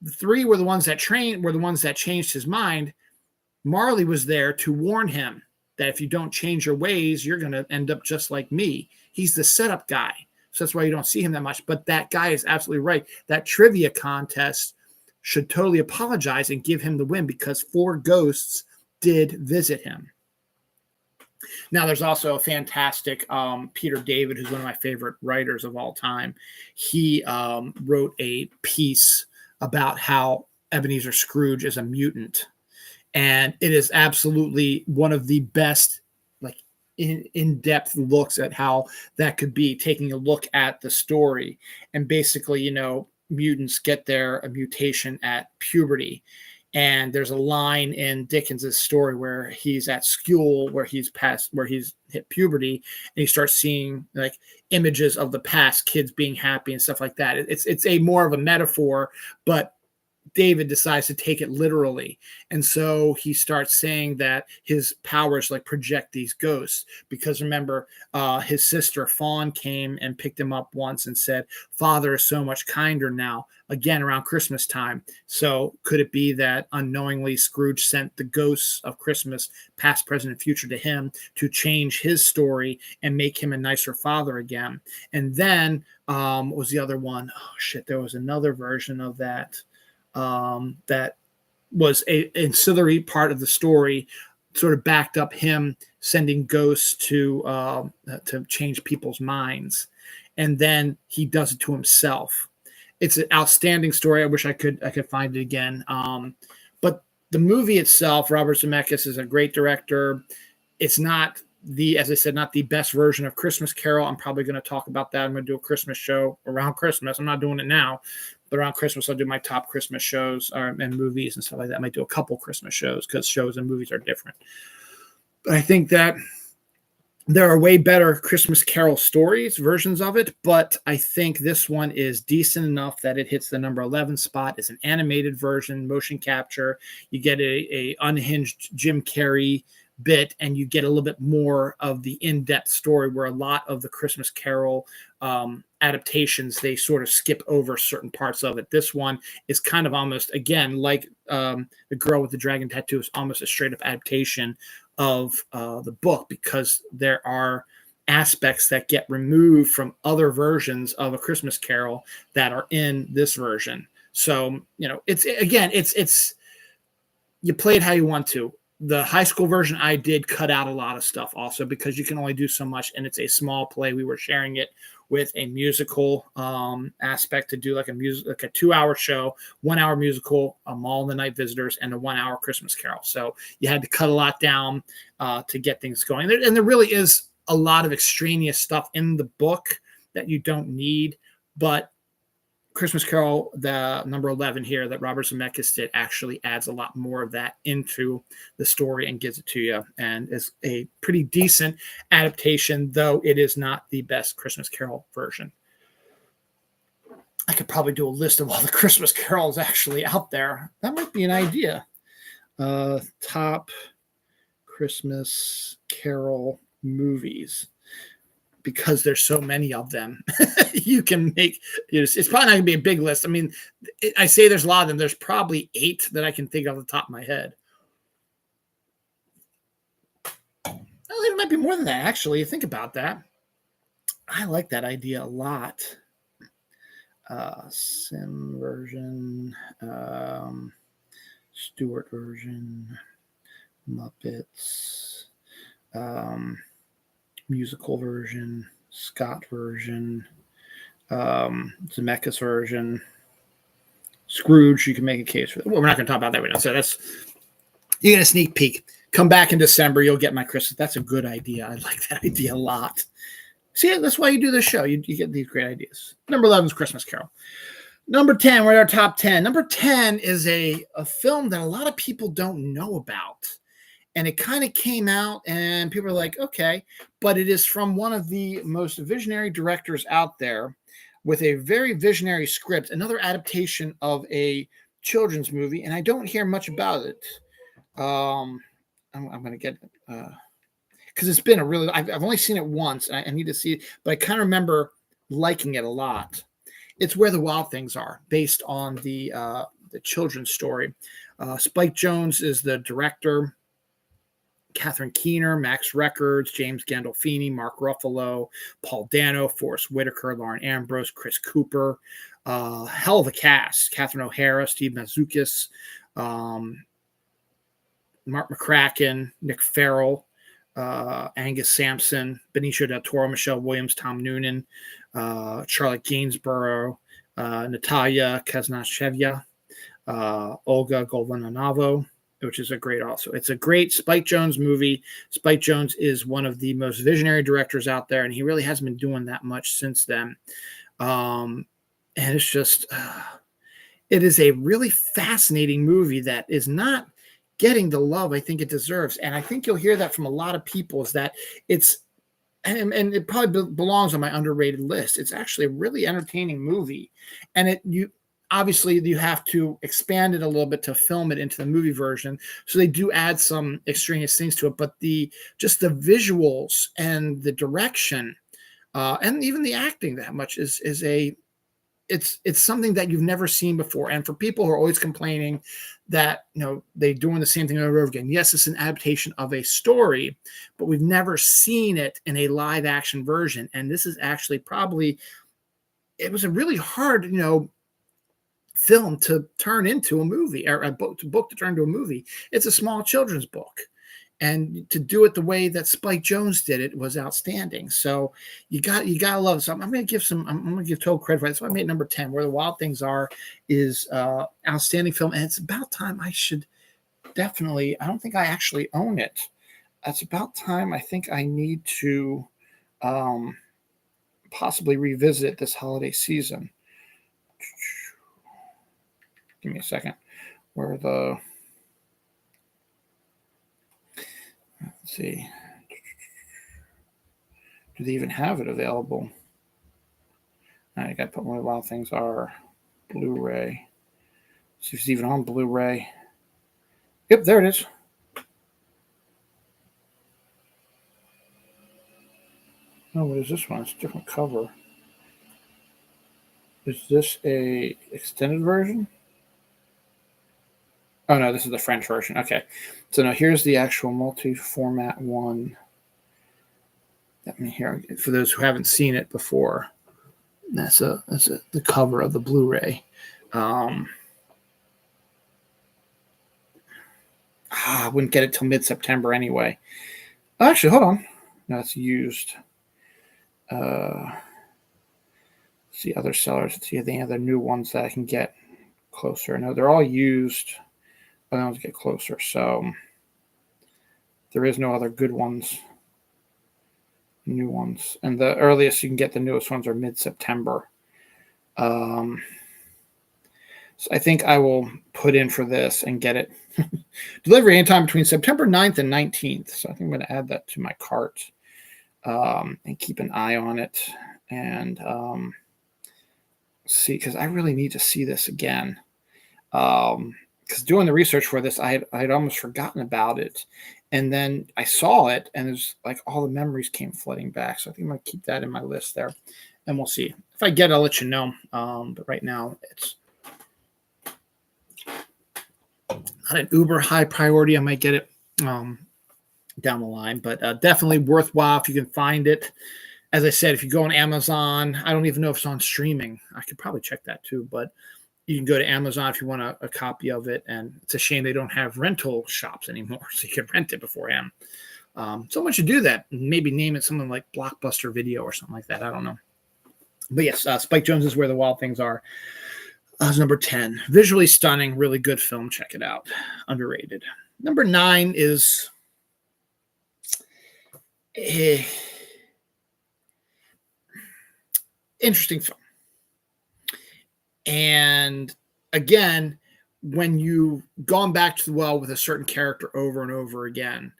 The 3 were the ones that changed his mind. Marley was there to warn him that if you don't change your ways, you're going to end up just like me. He's the setup guy. So that's why you don't see him that much. But that guy is absolutely right. That trivia contest should totally apologize and give him the win because 4 ghosts did visit him. Now, there's also a fantastic Peter David, who's one of my favorite writers of all time. He wrote a piece about how Ebenezer Scrooge is a mutant. And it is absolutely one of the best, like, in-depth looks at how that could be, taking a look at the story. And basically, mutants get a mutation at puberty. And there's a line in Dickens's story where he's at school, where he's hit puberty, and he starts seeing like images of the past, kids being happy and stuff like that. It's a more of a metaphor, but David decides to take it literally. And so he starts saying that his powers like project these ghosts, because remember, his sister Fawn came and picked him up once and said, Father is so much kinder now, again around Christmas time. So could it be that unknowingly Scrooge sent the ghosts of Christmas, past, present, and future, to him to change his story and make him a nicer father again? And then what was the other one? Oh shit, there was another version of that. That was an ancillary part of the story, sort of backed up him sending ghosts to change people's minds, and then he does it to himself. It's an outstanding story. I wish I could find it again. But the movie itself, Robert Zemeckis is a great director. It's not as I said, not the best version of Christmas Carol. I'm probably going to talk about that. I'm going to do a Christmas show around Christmas. I'm not doing it now, but around Christmas, I'll do my top Christmas shows and movies and stuff like that. I might do a couple Christmas shows because shows and movies are different. But I think that there are way better Christmas Carol stories, versions of it, but I think this one is decent enough that it hits the number 11 spot. It's an animated version, motion capture. You get a unhinged Jim Carrey bit, and you get a little bit more of the in-depth story, where a lot of the Christmas Carol adaptations, they sort of skip over certain parts of it. This one is kind of almost, again, like The Girl with the Dragon Tattoo, is almost a straight up adaptation of the book, because there are aspects that get removed from other versions of A Christmas Carol that are in this version. So, it's you play it how you want to. The high school version I did cut out a lot of stuff also because you can only do so much, and it's a small play. We were sharing it with a musical aspect to do like a 2-hour show, 1-hour musical, a Mall in the Night Visitors, and a 1-hour Christmas Carol. So you had to cut a lot down to get things going. And there really is a lot of extraneous stuff in the book that you don't need, but Christmas Carol, the number 11 here that Robert Zemeckis did, actually adds a lot more of that into the story and gives it to you, and is a pretty decent adaptation, though it is not the best Christmas Carol version. I could probably do a list of all the Christmas carols actually out there. That might be an idea. Top Christmas Carol movies. Because there's so many of them, you can make it's probably not gonna be a big list. I mean, I say there's a lot of them. There's probably 8 that I can think of off the top of my head. I think it might be more than that, actually. You think about that. I like that idea a lot. Sim version, Stewart version, Muppets, musical version, Scott version, Zemeckis version, Scrooge. You can make a case for that. Well, we're not going to talk about that right now. So you get a sneak peek. Come back in December, you'll get my Christmas. That's a good idea. I like that idea a lot. See, that's why you do this show. You get these great ideas. Number 11 is Christmas Carol. Number 10, we're at our top 10. Number 10 is a film that a lot of people don't know about. And it kind of came out and people are like, okay, but it is from one of the most visionary directors out there with a very visionary script, another adaptation of a children's movie. And I don't hear much about it. I'm going to get it because it's been I've only seen it once. And I need to see it, but I kind of remember liking it a lot. It's Where the Wild Things Are, based on the children's story. Spike Jonze is the director. Catherine Keener, Max Records, James Gandolfini, Mark Ruffalo, Paul Dano, Forrest Whitaker, Lauren Ambrose, Chris Cooper. Hell of a cast. Catherine O'Hara, Steve Mazukis, Mark McCracken, Nick Farrell, Angus Sampson, Benicio del Toro, Michelle Williams, Tom Noonan, Charlotte Gainsborough, Natalia Kaznashevya, Olga Golovanova, which is a great also. It's a great Spike Jonze movie. Spike Jonze is one of the most visionary directors out there, and he really hasn't been doing that much since then. And it's just, it is a really fascinating movie that is not getting the love I think it deserves. And I think you'll hear that from a lot of people, is that it's, and it probably belongs on my underrated list. It's actually a really entertaining movie. And obviously you have to expand it a little bit to film it into the movie version. So they do add some extraneous things to it, but just the visuals and the direction and even the acting that much is it's something that you've never seen before. And for people who are always complaining that, they're doing the same thing over and over again. Yes, it's an adaptation of a story, but we've never seen it in a live action version. And this is actually it was a really hard, film to turn into a movie, or a book to turn into a movie. It's a small children's book, and to do it the way that Spike Jonze did it was outstanding. So you gotta love it. So I'm gonna give total credit for it. So I made number 10. Where the Wild Things Are is outstanding film, and it's about time I should definitely. I don't think I actually own it. It's about time. I think I need to possibly revisit it this holiday season. Give me a second. Let's see. Do they even have it available? I got to put Where the Wild Things Are Blu-ray. See if it's even on Blu-ray. Yep, there it is. Oh, what is this one? It's a different cover. Is this a extended version? Oh, no, this is the French version. Okay. So now here's the actual multi-format one. Let me hear for those who haven't seen it before. That's the cover of the Blu-ray. I wouldn't get it till mid-September anyway. Actually, hold on. No, it's used. See other sellers. Let's see if any other new ones that I can get closer. No, they're all used, but I want to get closer. So there is no other good ones, new ones. And the earliest you can get the newest ones are mid-September. So I think I will put in for this and get it delivery anytime between September 9th and 19th. So I think I'm going to add that to my cart and keep an eye on it and see, because I really need to see this again. Because doing the research for this, I had almost forgotten about it. And then I saw it, and it's like all the memories came flooding back. So I think I'm going to keep that in my list there. And we'll see. If I get it, I'll let you know. But right now, it's not an uber high priority. I might get it down the line. But definitely worthwhile if you can find it. As I said, if you go on Amazon, I don't even know if it's on streaming. I could probably check that too. But you can go to Amazon if you want a copy of it. And it's a shame they don't have rental shops anymore, so you can rent it beforehand. Someone should do that. Maybe name it something like Blockbuster Video or something like that. I don't know. But yes, Spike Jonze is Where the Wild Things Are. Number 10. Visually stunning, really good film. Check it out. Underrated. Number 9 is interesting film. And again, when you've gone back to the well with a certain character over and over again,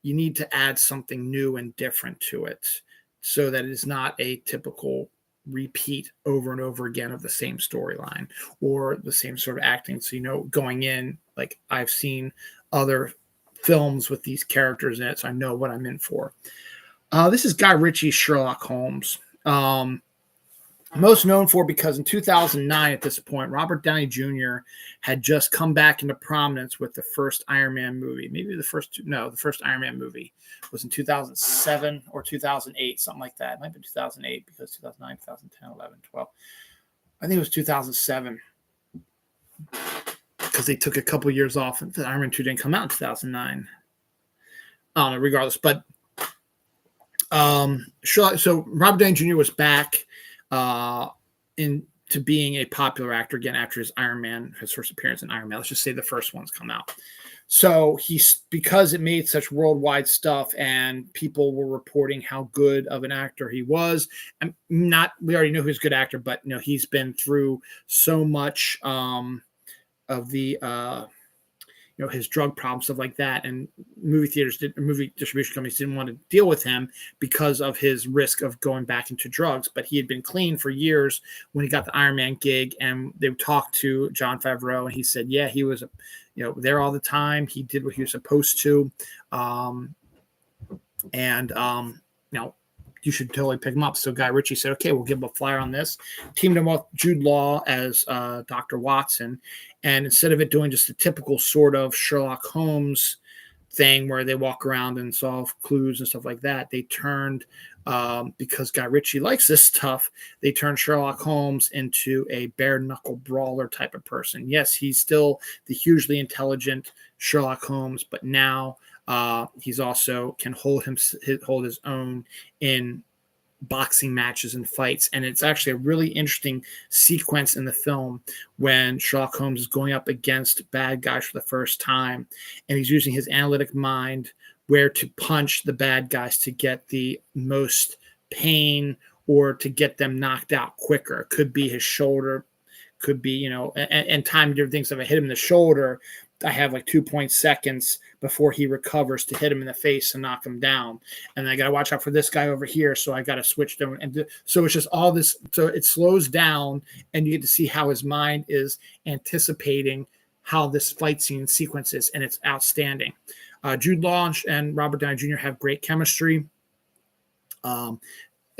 you need to add something new and different to it so that it is not a typical repeat over and over again of the same storyline or the same sort of acting. So, going in, like I've seen other films with these characters in it, so I know what I'm in for. This is Guy Ritchie's Sherlock Holmes. Most known for because in 2009, at this point, Robert Downey Jr. had just come back into prominence with the first Iron Man movie. Maybe the first Iron Man movie was in 2007 or 2008, something like that. It might have been 2008 because 2009, 2010, 11, 12. I think it was 2007 because they took a couple years off and Iron Man 2 didn't come out in 2009. I don't know, regardless. But so Robert Downey Jr. was back into being a popular actor again after his first appearance in Iron Man. Let's just say the first one's come out. So because it made such worldwide stuff and people were reporting how good of an actor he was. We already know he's a good actor, but he's been through so much of the his drug problems, stuff like that. And movie distribution companies didn't want to deal with him because of his risk of going back into drugs. But he had been clean for years when he got the Iron Man gig, and they talked to Jon Favreau, and he said, yeah, he was, there all the time. He did what he was supposed to. You should totally pick him up. So Guy Ritchie said, okay, we'll give him a flyer on this. Teamed him up with Jude Law as Dr. Watson. And instead of it doing just a typical sort of Sherlock Holmes thing where they walk around and solve clues and stuff like that, they turned, because Guy Ritchie likes this stuff, they turned Sherlock Holmes into a bare-knuckle brawler type of person. Yes, he's still the hugely intelligent Sherlock Holmes, but now he's also can hold his own in boxing matches and fights. And it's actually a really interesting sequence in the film when Sherlock Holmes is going up against bad guys for the first time, and he's using his analytic mind where to punch the bad guys to get the most pain or to get them knocked out quicker. It could be his shoulder, could be, and time different things. If I hit him in the shoulder, I have like 2 seconds before he recovers to hit him in the face and knock him down. And I got to watch out for this guy over here. So I got to switch them. So it's just all this. So it slows down and you get to see how his mind is anticipating how this fight scene sequences. And it's outstanding. Jude Law and Robert Downey Jr. have great chemistry.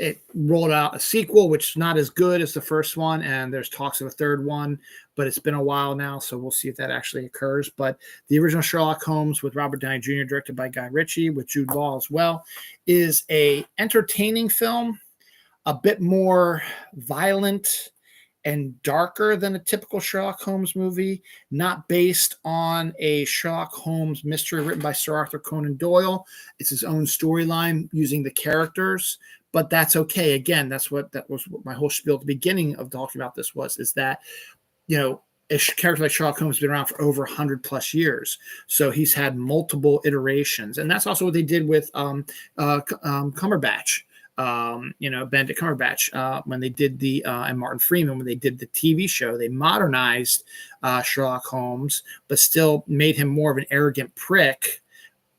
it rolled out a sequel, which is not as good as the first one, and there's talks of a third one, but it's been a while now, so we'll see if that actually occurs. But the original Sherlock Holmes with Robert Downey Jr., directed by Guy Ritchie, with Jude Law as well, is a entertaining film, a bit more violent and darker than a typical Sherlock Holmes movie, not based on a Sherlock Holmes mystery written by Sir Arthur Conan Doyle. It's his own storyline using the characters, but that's okay. Again, that was what my whole spiel at the beginning of talking about this is that, a character like Sherlock Holmes has been around for over 100 plus years. So he's had multiple iterations. And that's also what they did with Cumberbatch. Benedict Cumberbatch, when they did and Martin Freeman, when they did the TV show, they modernized Sherlock Holmes, but still made him more of an arrogant prick,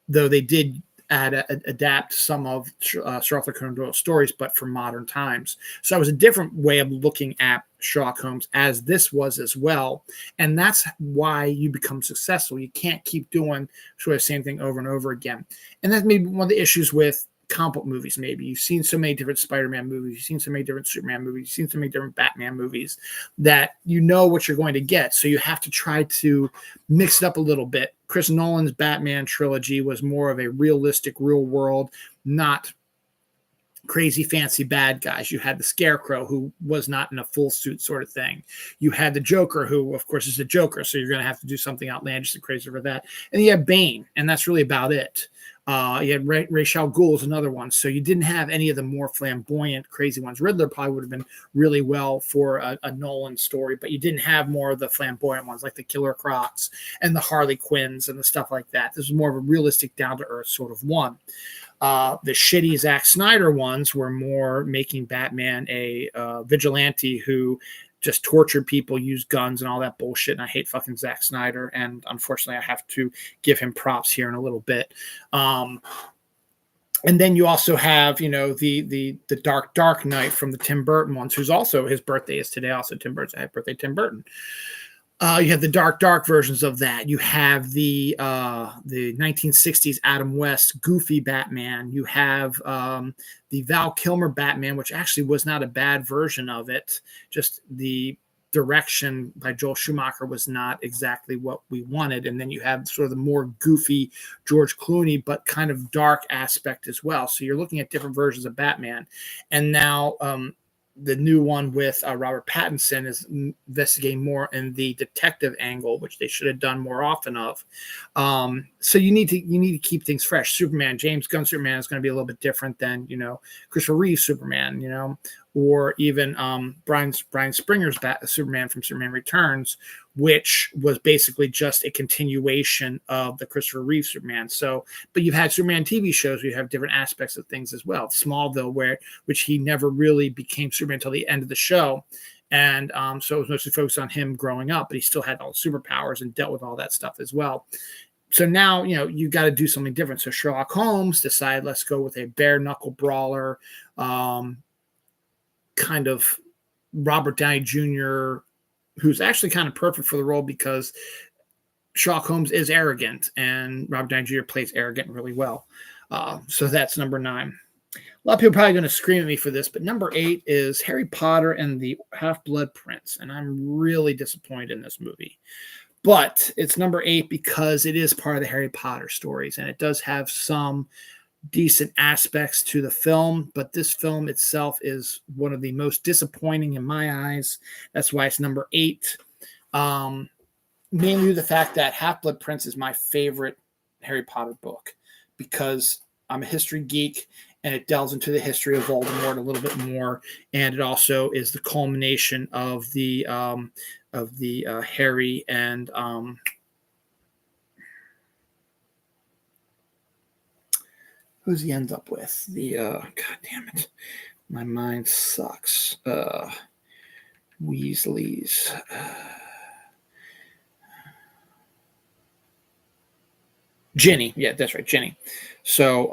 though they did adapt some of Sir Arthur Conan Doyle's stories, but for modern times. So it was a different way of looking at Sherlock Holmes, as this was as well. And that's why you become successful. You can't keep doing sort of the same thing over and over again. And that's maybe one of the issues with comic book movies. Maybe you've seen so many different Spider-Man movies, you've seen so many different Superman movies, you've seen so many different Batman movies, that you know what you're going to get. So you have to try to mix it up a little bit. Chris Nolan's Batman trilogy was more of a realistic, real world, not crazy fancy bad guys. You had the Scarecrow, who was not in a full suit sort of thing. You had the Joker, who of course is the Joker, so you're going to have to do something outlandish and crazy for that. And you have Bane, and that's really about it. You had Ra's al Ghul is another one. So you didn't have any of the more flamboyant, crazy ones. Riddler probably would have been really well for a Nolan story, but you didn't have more of the flamboyant ones like the Killer Crocs and the Harley Quinns and the stuff like that. This was more of a realistic, down-to-earth sort of one. The shitty Zack Snyder ones were more making Batman a vigilante who just tortured people, used guns and all that bullshit. And I hate fucking Zack Snyder. And unfortunately, I have to give him props here in a little bit. And then you also have, the Dark Knight from the Tim Burton ones, who's also, his birthday is today. Also, Tim Burton's happy birthday, Tim Burton. You have the dark versions of that. You have the 1960s Adam West goofy Batman. You have the Val Kilmer Batman, which actually was not a bad version of it. Just the direction by Joel Schumacher was not exactly what we wanted. And then you have sort of the more goofy George Clooney, but kind of dark aspect as well. So you're looking at different versions of Batman. And now the new one with Robert Pattinson is investigating more in the detective angle, which they should have done more often of. So you need to keep things fresh. Superman, James Gunn Superman is going to be a little bit different than Christopher Reeve Superman, or even Brian Springer's Superman from Superman Returns, which was basically just a continuation of the Christopher Reeve Superman. So, but you've had Superman TV shows where you have different aspects of things as well. Smallville, which he never really became Superman until the end of the show. And so it was mostly focused on him growing up, but he still had all the superpowers and dealt with all that stuff as well. So now, you got to do something different. So Sherlock Holmes decided, let's go with a bare knuckle brawler, kind of Robert Downey Jr., who's actually kind of perfect for the role because Sherlock Holmes is arrogant and Robert Downey Jr. plays arrogant really well. So that's number 9. A lot of people are probably going to scream at me for this, but number 8 is Harry Potter and the Half-Blood Prince. And I'm really disappointed in this movie. But it's number 8 because it is part of the Harry Potter stories. And it does have some decent aspects to the film, but this film itself is one of the most disappointing in my eyes. That's why it's number 8. Mainly the fact that Half-Blood Prince is my favorite Harry Potter book because I'm a history geek and it delves into the history of Voldemort a little bit more, and it also is the culmination of the Harry and who's he ends up with? The God damn it, my mind sucks. Weasleys. Ginny, yeah, that's right, Ginny. So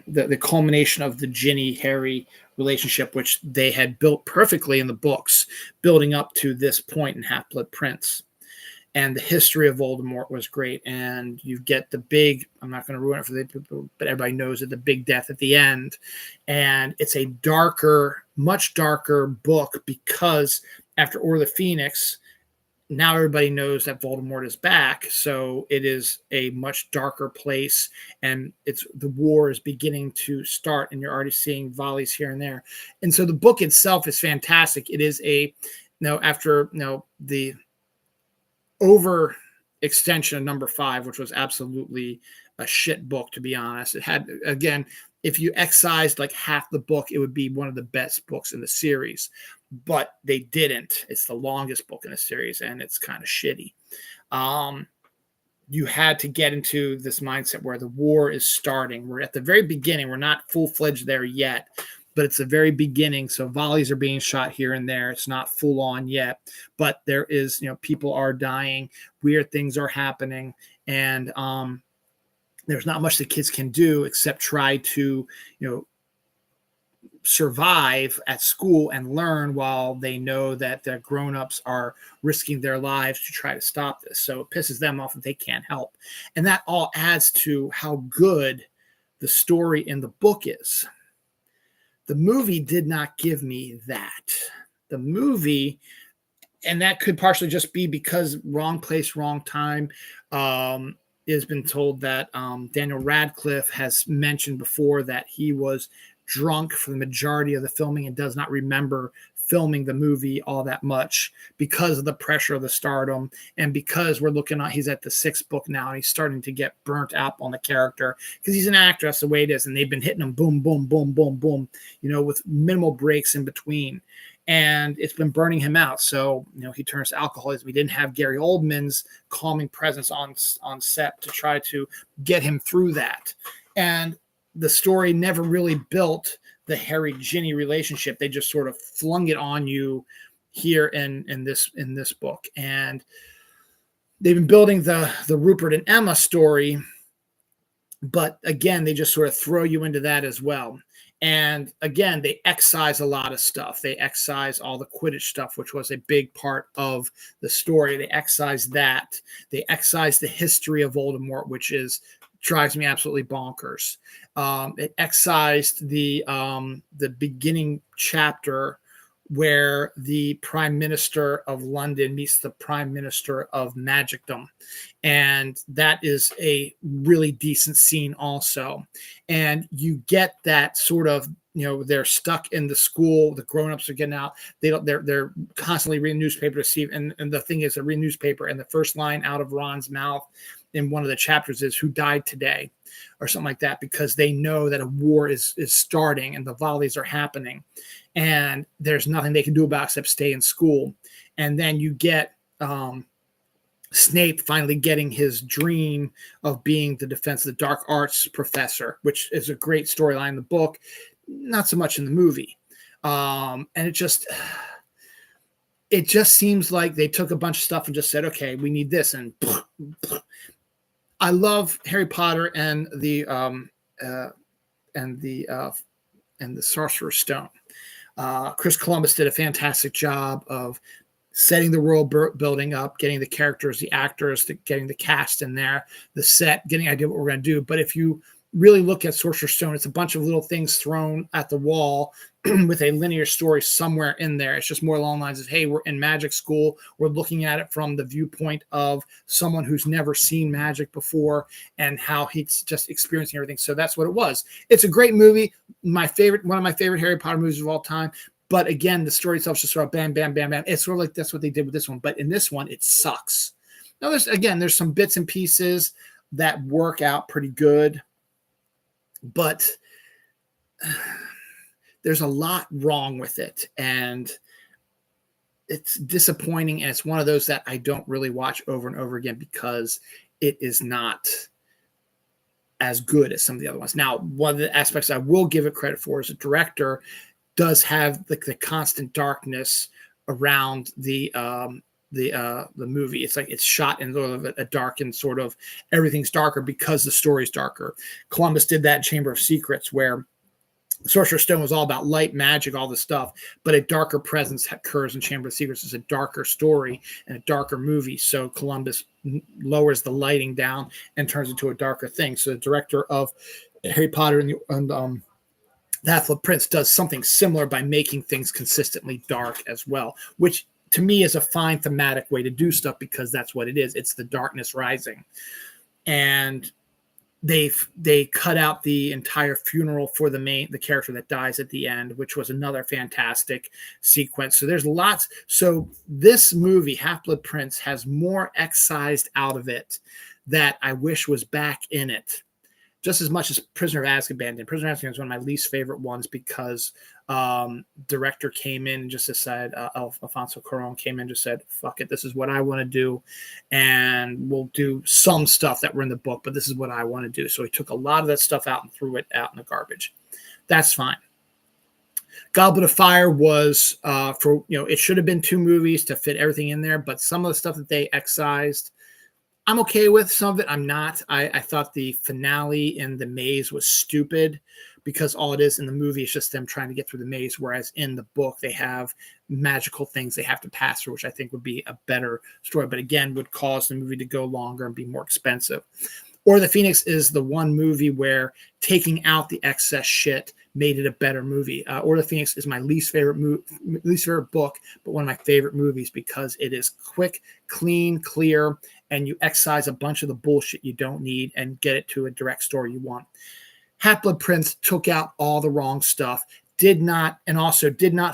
the culmination of the Ginny-Harry relationship, which they had built perfectly in the books, building up to this point in Half-Blood Prince. and the history of Voldemort was great. And you get the big, I'm not going to ruin it for the people, but everybody knows it, the big death at the end. And it's a darker, much darker book because after Order of the Phoenix, now everybody knows that Voldemort is back. So it is a much darker place, and it's the war is beginning to start, and you're already seeing volleys here and there. And so the book itself is fantastic. It is after the over extension of number 5, which was absolutely a shit book, to be honest. It had, again, if you excised like half the book, it would be one of the best books in the series, but they didn't. It's the longest book in the series, and it's kind of shitty. You had to get into this mindset where the war is starting. We're at the very beginning. We're not full-fledged there yet, but it's the very beginning. So volleys are being shot here and there. It's not full on yet, but there is, people are dying, weird things are happening, and there's not much the kids can do except try to, survive at school and learn while they know that the grown-ups are risking their lives to try to stop this. So it pisses them off that they can't help. And that all adds to how good the story in the book is. The movie did not give me that. The movie, and that could partially just be because wrong place, wrong time. It has been told that Daniel Radcliffe has mentioned before that he was drunk for the majority of the filming and does not remember filming the movie all that much because of the pressure of the stardom, and because we're looking at, he's at the 6th book now, and he's starting to get burnt out on the character because he's an actor. That's the way it is, and they've been hitting him boom, boom, boom, boom, boom, with minimal breaks in between, and it's been burning him out. So he turns to alcoholism. We didn't have Gary Oldman's calming presence on set to try to get him through that, and the story never really built the Harry-Ginny relationship. They just sort of flung it on you here in this book. And they've been building the Rupert and Emma story, but again, they just sort of throw you into that as well. And again, they excise a lot of stuff. They excise all the Quidditch stuff, which was a big part of the story. They excise that. They excise the history of Voldemort, which drives me absolutely bonkers. It excised the beginning chapter where the Prime Minister of London meets the Prime Minister of Magicdom. And that is a really decent scene also. And you get that sort of, they're stuck in the school. The grownups are getting out. They're constantly reading newspaper to see. And the thing is, they read newspaper, and the first line out of Ron's mouth in one of the chapters is, "Who died today?" or something like that, because they know that a war is starting and the volleys are happening, and there's nothing they can do about it except stay in school. And then you get Snape finally getting his dream of being the Defense of the Dark Arts professor, which is a great storyline in the book, not so much in the movie. And it just seems like they took a bunch of stuff and just said, okay, we need this. And I love Harry Potter and the Sorcerer's Stone. Chris Columbus did a fantastic job of setting the world building up, getting the characters, the actors, getting the cast in there, the set, getting an idea what we're going to do. But if you really look at Sorcerer's Stone, it's a bunch of little things thrown at the wall with a linear story somewhere in there. It's just more along the lines of, hey, we're in magic school. We're looking at it from the viewpoint of someone who's never seen magic before and how he's just experiencing everything. So that's what it was. It's a great movie. One of my favorite Harry Potter movies of all time. But again, the story itself is just sort of bam, bam, bam, bam. It's sort of like that's what they did with this one. But in this one, it sucks. Now, there's some bits and pieces that work out pretty good. But there's a lot wrong with it. And it's disappointing. And it's one of those that I don't really watch over and over again because it is not as good as some of the other ones. Now, one of the aspects I will give it credit for as a director does have the constant darkness around the movie. It's like it's shot in sort of a darkened sort of, everything's darker because the story's darker. Columbus did that in Chamber of Secrets, where Sorcerer's Stone was all about light, magic, all this stuff, but a darker presence occurs in Chamber of Secrets. It's a darker story and a darker movie. So Columbus lowers the lighting down and turns into a darker thing. So the director of Harry Potter and the Half-Blood Prince does something similar by making things consistently dark as well, which to me is a fine thematic way to do stuff because that's what it is. It's the darkness rising. And they cut out the entire funeral for the character that dies at the end, which was another fantastic sequence. So there's lots. So this movie, Half-Blood Prince, has more excised out of it that I wish was back in it, just as much as Prisoner of Azkaban did. Prisoner of Azkaban is one of my least favorite ones because director came in and just said, Alfonso Cuarón came in and just said, fuck it, this is what I want to do. And we'll do some stuff that were in the book, but this is what I want to do. So he took a lot of that stuff out and threw it out in the garbage. That's fine. Goblet of Fire was it should have been 2 movies to fit everything in there, but some of the stuff that they excised, I'm okay with. Some of it I'm not. I thought the finale in the maze was stupid because all it is in the movie is just them trying to get through the maze, whereas in the book they have magical things they have to pass through, which I think would be a better story, but again would cause the movie to go longer and be more expensive. Or the Phoenix is the one movie where taking out the excess shit made it a better movie. Or the Phoenix is my least favorite book, but one of my favorite movies because it is quick, clean, clear, and you excise a bunch of the bullshit you don't need and get it to a direct story you want. Half-Blood Prince took out all the wrong stuff, did not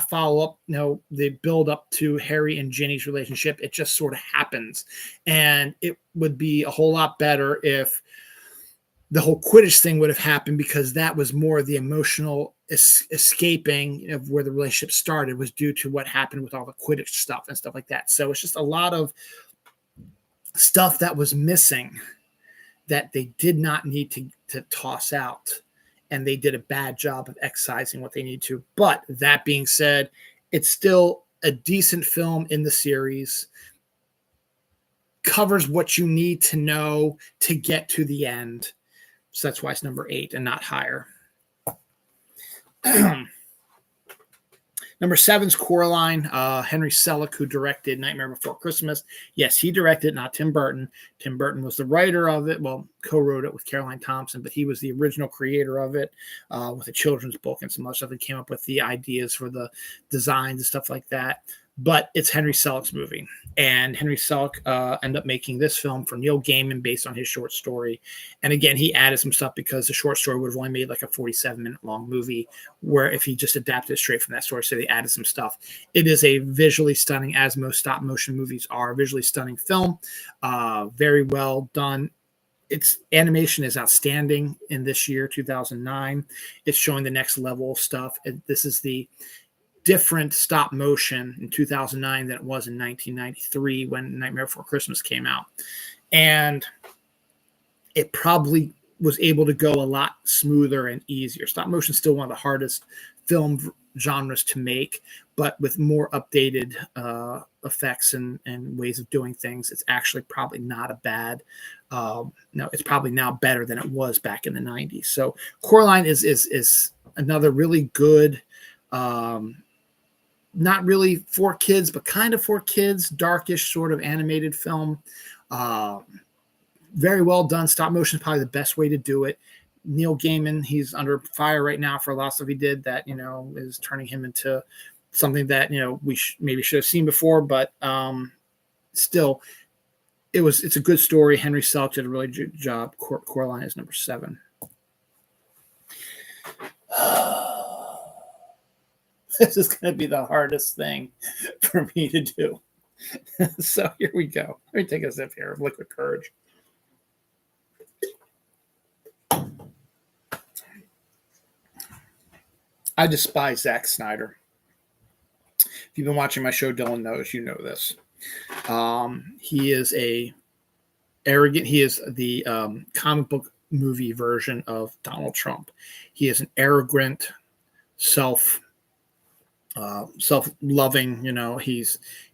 follow up, the build up to Harry and Ginny's relationship. It just sort of happens. And it would be a whole lot better if the whole Quidditch thing would have happened because that was more the emotional escaping of where the relationship started was due to what happened with all the Quidditch stuff and stuff like that. So it's just a lot of stuff that was missing that they did not need to toss out, and they did a bad job of excising what they need to. But that being said, it's still a decent film in the series, covers what you need to know to get to the end. So that's why it's number 8 and not higher. Number 7's Coraline. Henry Selick, who directed Nightmare Before Christmas. Yes, he directed, not Tim Burton. Tim Burton was the writer of it. Well, co-wrote it with Caroline Thompson, but he was the original creator of it with a children's book and some other stuff. That came up with the ideas for the designs and stuff like that. But it's Henry Selick's movie. And Henry Selick ended up making this film for Neil Gaiman based on his short story. And again, he added some stuff because the short story would have only made like a 47-minute long movie, where if he just adapted it straight from that story, so they added some stuff. It is a visually stunning, as most stop motion movies are, visually stunning film. Very well done. Its animation is outstanding in this year, 2009. It's showing the next level of stuff. This is the different stop motion in 2009 than it was in 1993 when Nightmare Before Christmas came out. And it probably was able to go a lot smoother and easier. Stop motion is still one of the hardest film genres to make, but with more updated effects and ways of doing things, it's actually probably not a bad, it's probably now better than it was back in the 90s. So Coraline is another really good, not really for kids, but kind of for kids, darkish sort of animated film. Very well done. Stop motion is probably the best way to do it. Neil Gaiman, he's under fire right now for a lot of stuff he did that, is turning him into something that, we maybe should have seen before, but still, it's a good story. Henry Selick did a really good job. Coraline is number 7. This is going to be the hardest thing for me to do. So here we go. Let me take a sip here of liquid courage. I despise Zack Snyder. If you've been watching my show, Dylan knows, you know this. He is arrogant. He is the comic book movie version of Donald Trump. He is an arrogant, self-loving,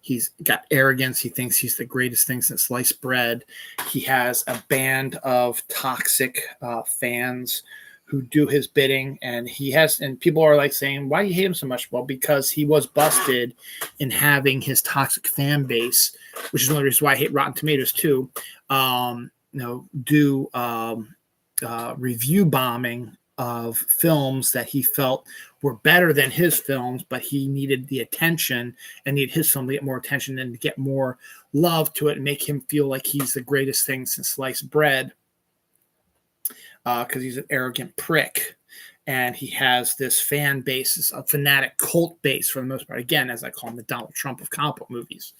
he's got arrogance. He thinks he's the greatest thing since sliced bread. He has a band of toxic fans who do his bidding, and people are like saying, why do you hate him so much? Well, because he was busted in having his toxic fan base, which is one of the reasons why I hate Rotten Tomatoes too, do review bombing of films that he felt were better than his films, but he needed the attention and needed his film to get more attention and to get more love to it and make him feel like he's the greatest thing since sliced bread, because he's an arrogant prick. And he has this fan base, a fanatic cult base for the most part. Again, as I call him, the Donald Trump of comic book movies.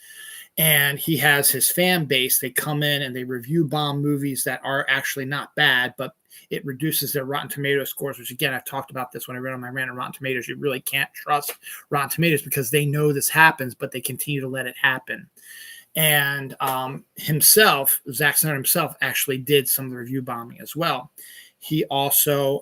And he has his fan base. They come in and they review bomb movies that are actually not bad, but it reduces their Rotten Tomatoes scores, which, again, I've talked about this when I read on my rant on Rotten Tomatoes. You really can't trust Rotten Tomatoes because they know this happens, but they continue to let it happen. And himself, Zack Snyder himself, actually did some of the review bombing as well. He also,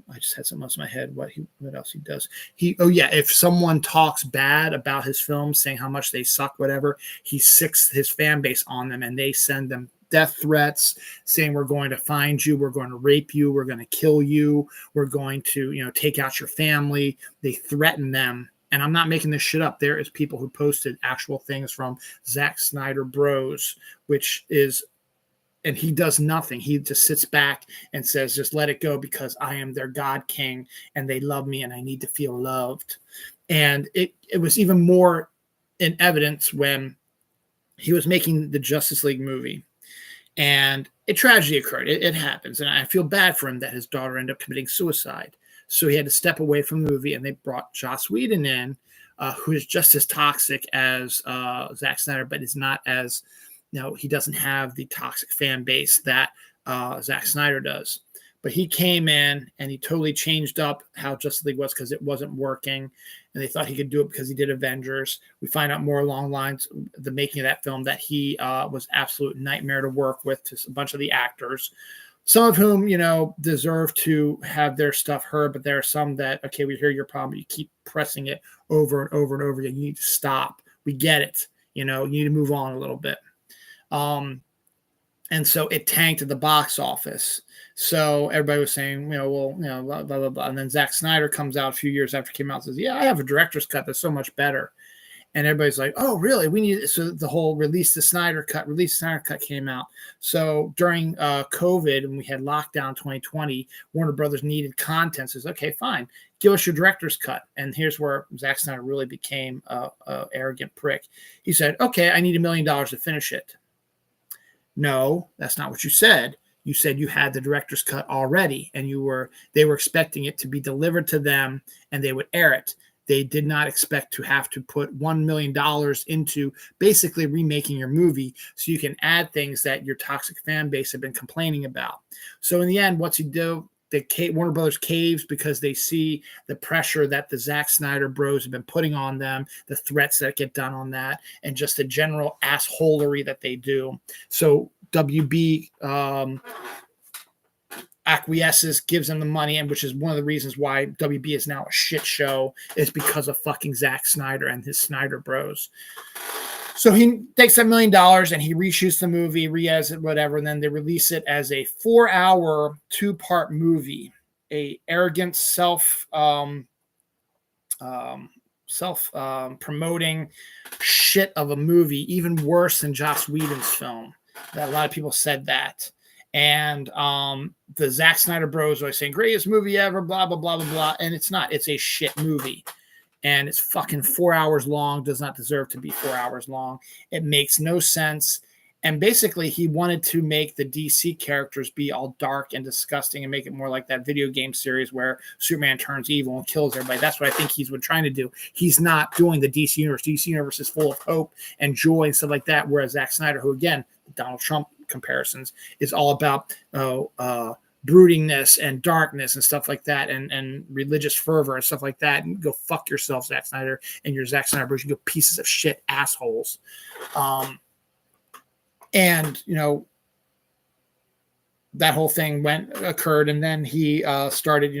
I just had something else in my head. What else he does? If someone talks bad about his films, saying how much they suck, whatever, he sicks his fan base on them, and they send them death threats, saying we're going to find you, we're going to rape you, we're going to kill you, we're going to, take out your family. They threaten them. And I'm not making this shit up. There is people who posted actual things from Zack Snyder Bros, and he does nothing. He just sits back and says, just let it go because I am their God King and they love me and I need to feel loved. And it was even more in evidence when he was making the Justice League movie. And a tragedy occurred. It happens. And I feel bad for him that his daughter ended up committing suicide. So he had to step away from the movie, and they brought Joss Whedon in, who is just as toxic as Zack Snyder, but is not as, he doesn't have the toxic fan base that Zack Snyder does. But he came in and he totally changed up how Justice League was because it wasn't working. And they thought he could do it because he did Avengers. We find out more along lines, the making of that film, that he was absolute nightmare to work with to a bunch of the actors. Some of whom, deserve to have their stuff heard, but there are some that, okay, we hear your problem, you keep pressing it over and over and over again. You need to stop. We get it. You need to move on a little bit. And so it tanked at the box office. So everybody was saying, blah, blah, blah, blah. And then Zack Snyder comes out a few years after it came out and says, yeah, I have a director's cut that's so much better. And everybody's like, oh, really? We need it. So the whole release the Snyder cut came out. So during COVID, and we had lockdown 2020, Warner Brothers needed content. Says, okay, fine, give us your director's cut. And here's where Zack Snyder really became a arrogant prick. He said, okay, I need $1 million to finish it. No, that's not what you said. You said you had the director's cut already, and they were expecting it to be delivered to them, and they would air it. They did not expect to have to put $1 million into basically remaking your movie so you can add things that your toxic fan base have been complaining about. So in the end, what's he do? Warner Brothers caves because they see the pressure that the Zack Snyder Bros have been putting on them, the threats that get done on that, and just the general assholery that they do. So WB acquiesces, gives them the money, and which is one of the reasons why WB is now a shit show, is because of fucking Zack Snyder and his Snyder Bros. So he takes $1 million and he reshoots the movie, re-edits it, whatever, and then they release it as a 4-hour, 2-part movie, a arrogant self-promoting shit of a movie, even worse than Joss Whedon's film. That a lot of people said that. And the Zack Snyder Bros are saying, greatest movie ever, blah, blah, blah, blah, blah. And it's not. It's a shit movie. And it's fucking 4 hours long, does not deserve to be 4 hours long. It makes no sense. And basically, he wanted to make the DC characters be all dark and disgusting and make it more like that video game series where Superman turns evil and kills everybody. That's what I think he's trying to do. He's not doing the DC universe. DC universe is full of hope and joy and stuff like that, whereas Zack Snyder, who, again, Donald Trump comparisons, is all about broodingness and darkness and stuff like that, and religious fervor and stuff like that. And go fuck yourself, Zack Snyder, and your Zack Snyder Bros. You go pieces of shit assholes. And that whole thing occurred, and then he started,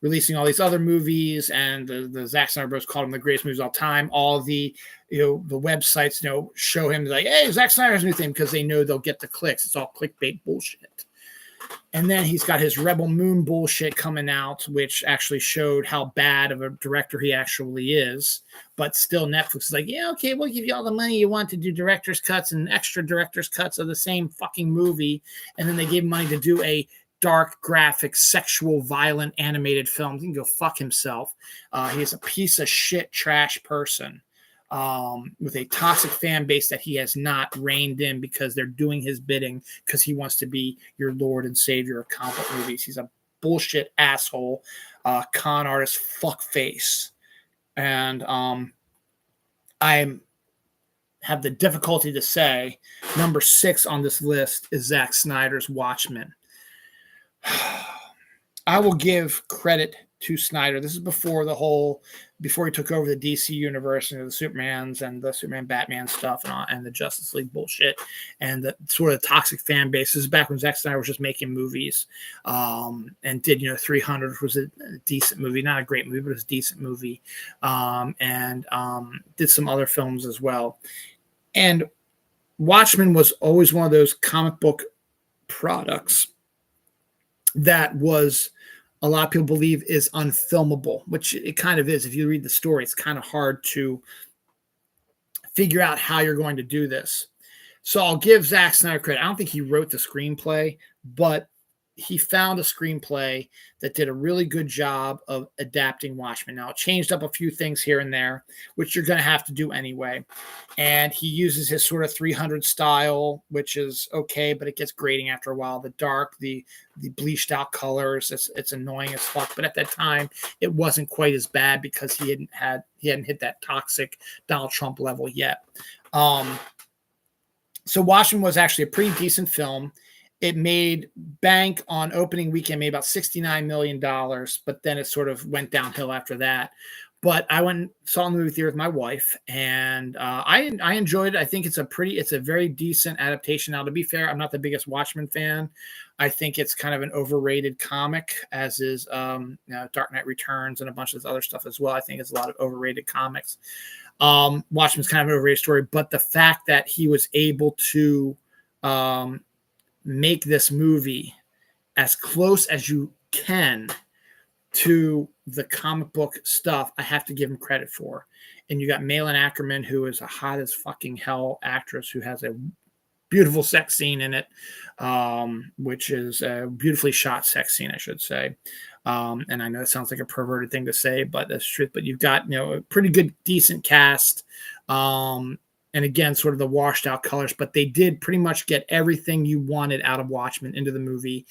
releasing all these other movies, and the Zack Snyder Bros. Called him the greatest movies of all time. All the the websites show him like, hey, Zack Snyder's new thing, because they know they'll get the clicks. It's all clickbait bullshit. And then he's got his Rebel Moon bullshit coming out, which actually showed how bad of a director he actually is. But still, Netflix is like, yeah, okay, we'll give you all the money you want to do director's cuts and extra director's cuts of the same fucking movie. And then they gave him money to do a dark, graphic, sexual, violent, animated film. He can go fuck himself. He's a piece of shit, trash person. With a toxic fan base that he has not reined in because they're doing his bidding because he wants to be your Lord and Savior of comic book movies. He's a bullshit asshole, con artist, fuckface. And I have the difficulty to say number 6 on this list is Zack Snyder's Watchmen. I will give credit to Snyder. This is before he took over the DC universe and the Supermans and the Superman Batman stuff and the Justice League bullshit and the sort of toxic fan base. This is back when Zack Snyder was just making movies and did 300, which was a decent movie, not a great movie, but it was a decent movie, and did some other films as well. And Watchmen was always one of those comic book products that was, a lot of people believe, is unfilmable, which it kind of is. If you read the story, it's kind of hard to figure out how you're going to do this. So I'll give Zack Snyder credit. I don't think he wrote the screenplay, but he found a screenplay that did a really good job of adapting Watchmen. Now, it changed up a few things here and there, which you're going to have to do anyway. And he uses his sort of 300 style, which is okay, but it gets grating after a while. The dark, the bleached out colors, it's annoying as fuck. But at that time, it wasn't quite as bad because he hadn't hit that toxic Donald Trump level yet. So Watchmen was actually a pretty decent film. It made bank on opening weekend, made about $69 million, but then it sort of went downhill after that. But I went and saw the movie theater with my wife, and I enjoyed it. I think it's a very decent adaptation. Now, to be fair, I'm not the biggest Watchmen fan. I think it's kind of an overrated comic, as is Dark Knight Returns and a bunch of this other stuff as well. I think it's a lot of overrated comics. Watchmen's kind of an overrated story, but the fact that he was able to make this movie as close as you can to the comic book stuff, I have to give him credit for. And you got Malin Ackerman, who is a hot as fucking hell actress who has a beautiful sex scene in it, which is a beautifully shot sex scene, I should say. And I know it sounds like a perverted thing to say, but that's truth. But you've got a pretty good, decent cast. And again, sort of the washed out colors, but they did pretty much get everything you wanted out of Watchmen into the movie.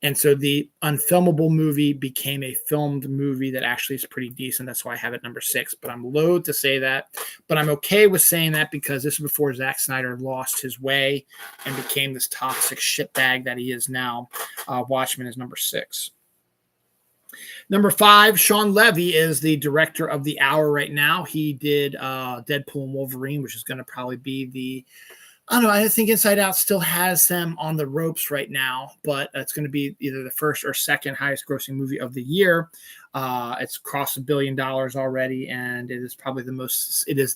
And so the unfilmable movie became a filmed movie that actually is pretty decent. That's why I have it number 6, but I'm loath to say that, but I'm okay with saying that because this is before Zack Snyder lost his way and became this toxic shitbag that he is now. Watchmen is number 6. Number 5, Sean Levy is the director of the hour right now. He did Deadpool and Wolverine, which is going to probably be I don't know. I think Inside Out still has them on the ropes right now, but it's going to be either the first or second highest grossing movie of the year. It's crossed $1 billion already, and it is probably the most. It is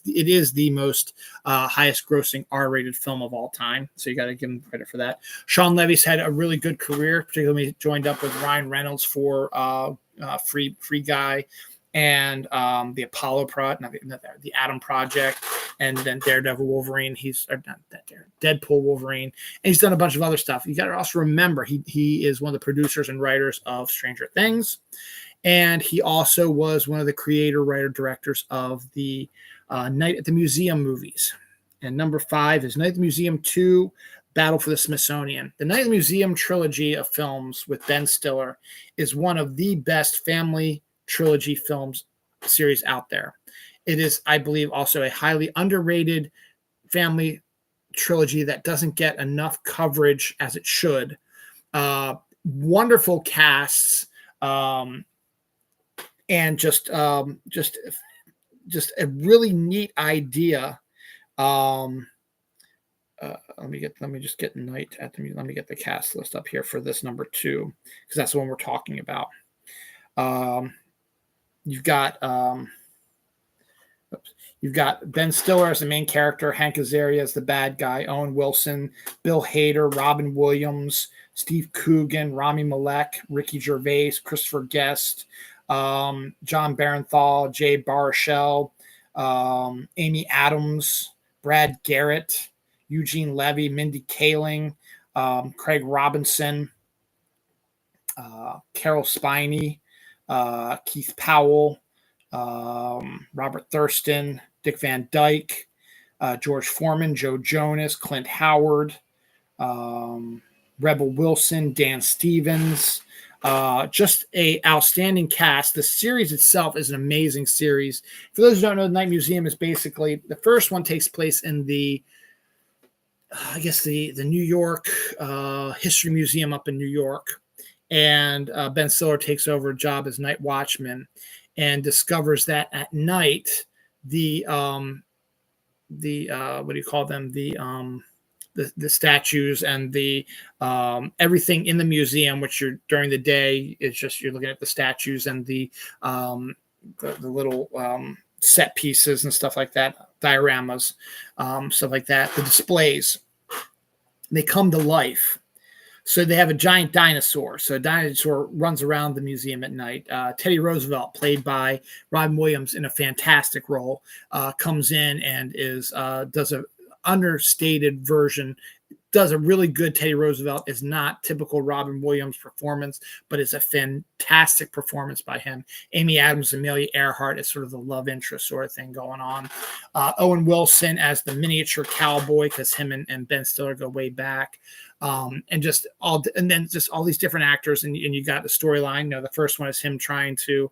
the most highest grossing R-rated film of all time. So you got to give him credit for that. Sean Levy's had a really good career, particularly joined up with Ryan Reynolds for Free Guy and the Apollo the Atom Project, and then Daredevil Wolverine. Deadpool Wolverine, and he's done a bunch of other stuff. You got to also remember he is one of the producers and writers of Stranger Things, and he also was one of the creator, writer, directors of the Night at the Museum movies. And number 5 is Night at the Museum 2, Battle for the Smithsonian. The Night at the Museum trilogy of films with Ben Stiller is one of the best family trilogy films series out there. It is, I believe, also a highly underrated family trilogy that doesn't get enough coverage as it should. Wonderful casts, and just a really neat idea. Let me get the cast list up here for this number 2, because that's the one we're talking about. You've got You've got Ben Stiller as the main character, Hank Azaria as the bad guy, Owen Wilson, Bill Hader, Robin Williams, Steve Coogan, Rami Malek, Ricky Gervais, Christopher Guest, John Barenthal, Jay Baruchel, Amy Adams, Brad Garrett, Eugene Levy, Mindy Kaling, Craig Robinson, Carol Spiney, Keith Powell, Robert Thurston, Dick Van Dyke, George Foreman, Joe Jonas, Clint Howard, Rebel Wilson, Dan Stevens. Just a outstanding cast. The series itself is an amazing series. For those who don't know, the Night Museum is basically the first one takes place in the New York History Museum up in New York, and Ben Stiller takes over a job as night watchman and discovers that at night the what do you call them, the statues and the everything in the museum, which you're during the day is just you're looking at the statues and the little set pieces and stuff like that, dioramas, stuff like that, the displays, they come to life. So they have a giant dinosaur. So a dinosaur runs around the museum at night. Teddy Roosevelt, played by Robin Williams in a fantastic role, comes in and does a understated version, does a really good Teddy Roosevelt. Is not typical Robin Williams performance, but it's a fantastic performance by him. Amy Adams, Amelia Earhart is sort of the love interest sort of thing going on. Owen Wilson as the miniature cowboy, because him and Ben Stiller go way back. And then just all these different actors, and you got the storyline. The first one is him trying to,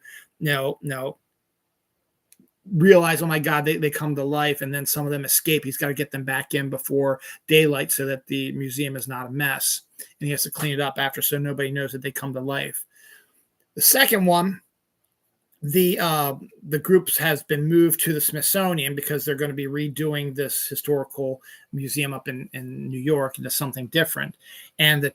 realize, oh my God, they come to life, and then some of them escape. He's got to get them back in before daylight so that the museum is not a mess, and he has to clean it up after so nobody knows that they come to life. The second one, the group has been moved to the Smithsonian because they're going to be redoing this historical museum up in New York into something different. And the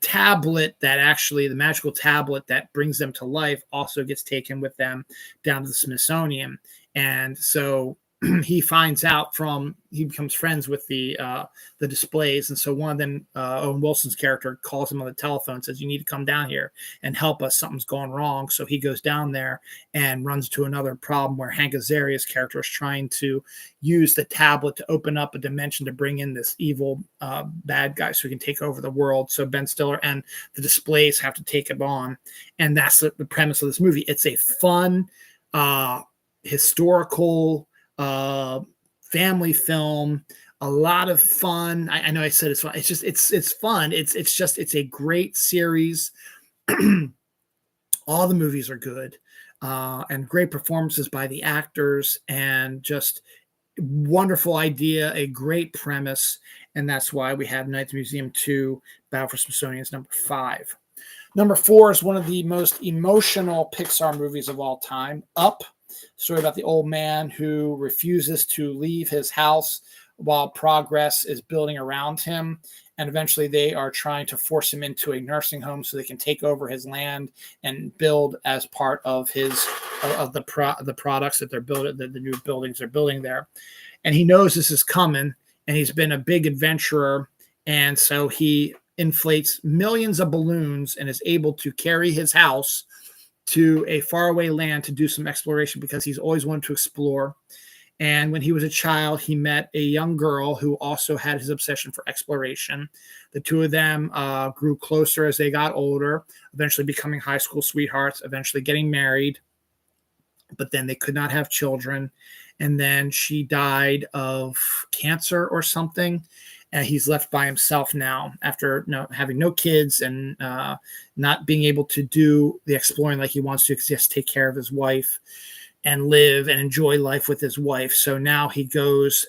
magical tablet that brings them to life also gets taken with them down to the Smithsonian. And so he becomes friends with the displays. And so one of them, Owen Wilson's character, calls him on the telephone and says, you need to come down here and help us. Something's going wrong. So he goes down there and runs into another problem where Hank Azaria's character is trying to use the tablet to open up a dimension to bring in this evil bad guy so he can take over the world. So Ben Stiller and the displays have to take him on. And that's the premise of this movie. It's a fun, historical family film, a lot of fun. I know I said it's fun. It's just it's fun. It's a great series. All the movies are good, and great performances by the actors, and just wonderful idea, a great premise, and that's why we have Night Museum 2, Battle for Smithsonian is number 5. Number 4 is one of the most emotional Pixar movies of all time, Up. Story about the old man who refuses to leave his house while progress is building around him. And eventually they are trying to force him into a nursing home so they can take over his land and build as part of the products that they're building, the new buildings they're building there. And he knows this is coming, and he's been a big adventurer. And so he inflates millions of balloons and is able to carry his house to a faraway land to do some exploration because he's always wanted to explore. And when he was a child, he met a young girl who also had his obsession for exploration. The two of them grew closer as they got older, eventually becoming high school sweethearts, eventually getting married. But then they could not have children. And then she died of cancer or something. And he's left by himself now after having no kids and not being able to do the exploring like he wants to, because he has to take care of his wife and live and enjoy life with his wife. So now he goes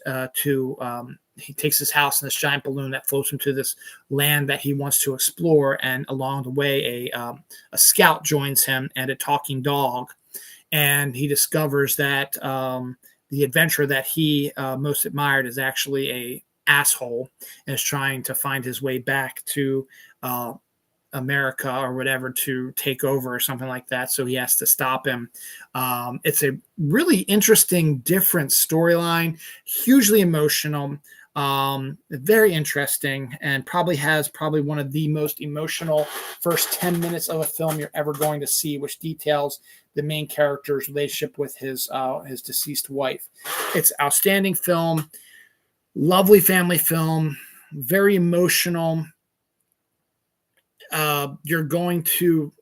he takes his house in this giant balloon that floats him to this land that he wants to explore. And along the way, a scout joins him and a talking dog. And he discovers that the adventurer that he most admired is actually a asshole and is trying to find his way back to America or whatever to take over or something like that. So he has to stop him. It's a really interesting, different storyline, hugely emotional, very interesting, and probably has one of the most emotional first 10 minutes of a film you're ever going to see, which details the main character's relationship with his deceased wife. It's an outstanding film, lovely family film, very emotional. You're going to,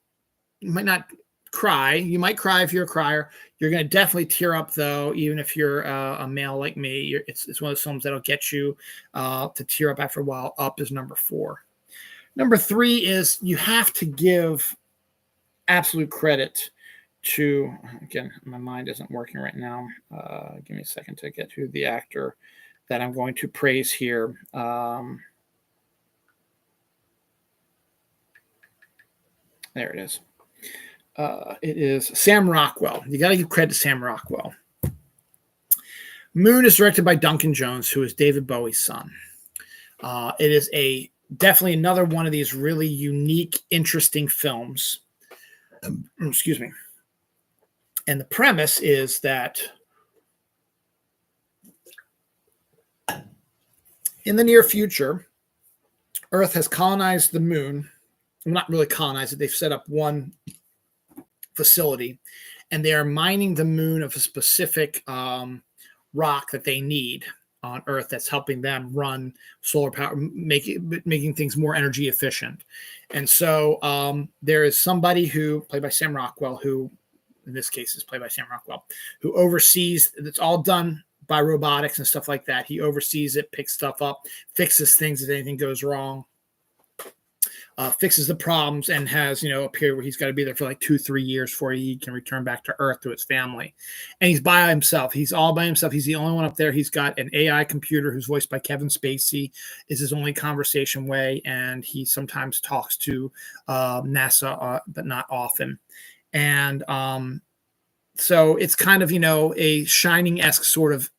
you might not cry. You might cry if you're a crier. You're going to definitely tear up, though, even if you're a male like me. It's one of those films that'll get you to tear up after a while. Up is number 4. Number 3 is you have to give absolute credit to, again, my mind isn't working right now. Give me a second to get to the actor that I'm going to praise here. There it is. It is Sam Rockwell. You got to give credit to Sam Rockwell. Moon is directed by Duncan Jones, who is David Bowie's son. It is definitely another one of these really unique, interesting films. Excuse me. And the premise is that in the near future, Earth has colonized the moon. Well, not really colonized it. They've set up one facility, and they are mining the moon of a specific rock that they need on Earth that's helping them run solar power, making things more energy efficient. And so there is somebody who, played by Sam Rockwell, who in this case is played by Sam Rockwell, who oversees, it's all done by robotics and stuff like that. He oversees it, picks stuff up, fixes things if anything goes wrong. Fixes the problems, and has, a period where he's got to be there for like 2-3 years before he can return back to Earth to his family. And he's by himself. He's all by himself. He's the only one up there. He's got an AI computer who's voiced by Kevin Spacey, is his only conversation way. And he sometimes talks to NASA, but not often. And so it's kind of, a Shining-esque sort of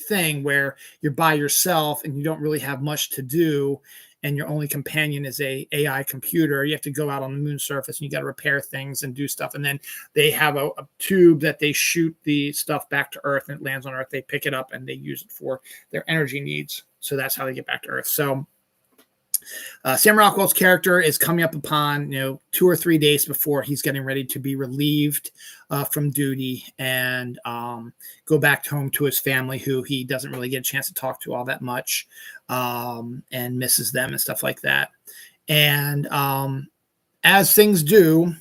thing where you're by yourself and you don't really have much to do, and your only companion is a AI computer. You have to go out on the moon surface and you got to repair things and do stuff. And then they have a tube that they shoot the stuff back to Earth, and it lands on Earth. They pick it up and they use it for their energy needs. So that's how they get back to Earth. So Sam Rockwell's character is coming up upon 2 or 3 days before he's getting ready to be relieved from duty and go back home to his family, who he doesn't really get a chance to talk to all that much, and misses them and stuff like that. And as things do,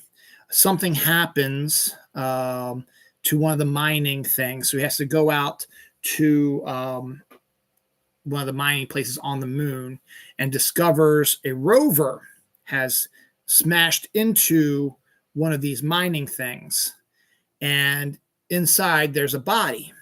something happens to one of the mining things. So he has to go out to one of the mining places on the moon and discovers a rover has smashed into one of these mining things. And inside there's a body.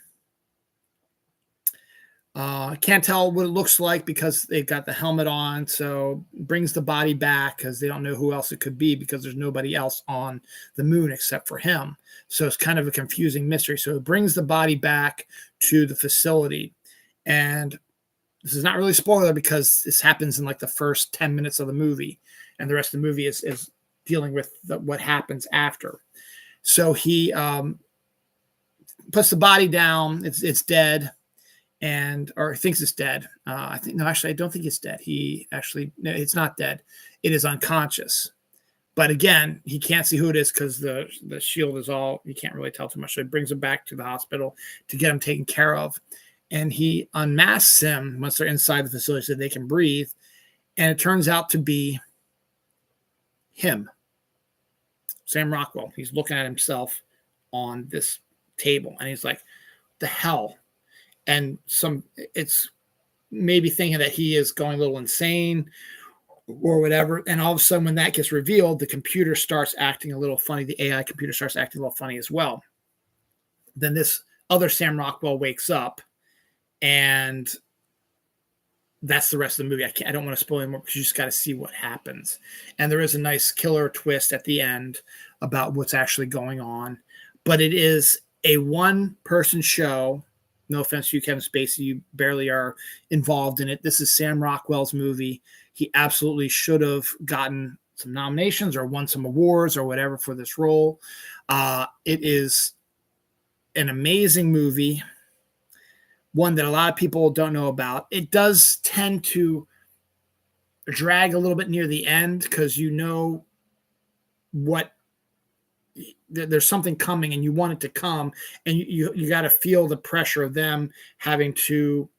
Can't tell what it looks like because they've got the helmet on. So brings the body back because they don't know who else it could be, because there's nobody else on the moon except for him. So it's kind of a confusing mystery. So it brings the body back to the facility. And this is not really a spoiler because this happens in like the first 10 minutes of the movie, and the rest of the movie is dealing with what happens after. So he puts the body down. It's dead, or thinks it's dead. I don't think it's dead. It's not dead. It is unconscious. But again, he can't see who it is because the shield is all, you can't really tell too much. So he brings him back to the hospital to get him taken care of. And he unmasks him once they're inside the facility so they can breathe. And it turns out to be him, Sam Rockwell. He's looking at himself on this table, and he's like, the hell? And it's maybe thinking that he is going a little insane or whatever. And all of a sudden, when that gets revealed, the computer starts acting a little funny. The AI computer starts acting a little funny as well. Then this other Sam Rockwell wakes up, and that's the rest of the movie. I don't want to spoil more because you just got to see what happens. And there is a nice killer twist at the end about what's actually going on. But it is a one-person show. No offense to you, Kevin Spacey. You barely are involved in it. This is Sam Rockwell's movie. He absolutely should have gotten some nominations or won some awards or whatever for this role. It is an amazing movie, one that a lot of people don't know about. It does tend to drag a little bit near the end because you know what there's something coming and you want it to come, and you got to feel the pressure of them having to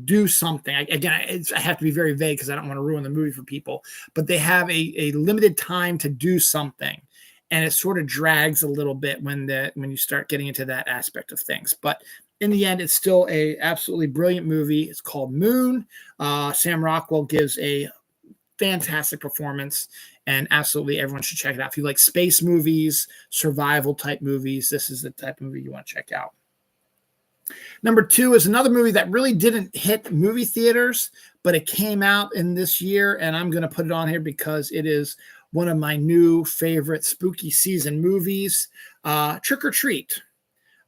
do something. I have to be very vague because I don't want to ruin the movie for people, but they have a limited time to do something, and it sort of drags a little bit when you start getting into that aspect of things. But in the end, it's still a absolutely brilliant movie. It's called Moon. Sam Rockwell gives a fantastic performance, and absolutely everyone should check it out. If you like space movies, survival type movies, this is the type of movie you want to check out. Number 2 is another movie that really didn't hit movie theaters, but it came out in this year, and I'm going to put it on here because it is one of my new favorite spooky season movies, Trick or Treat.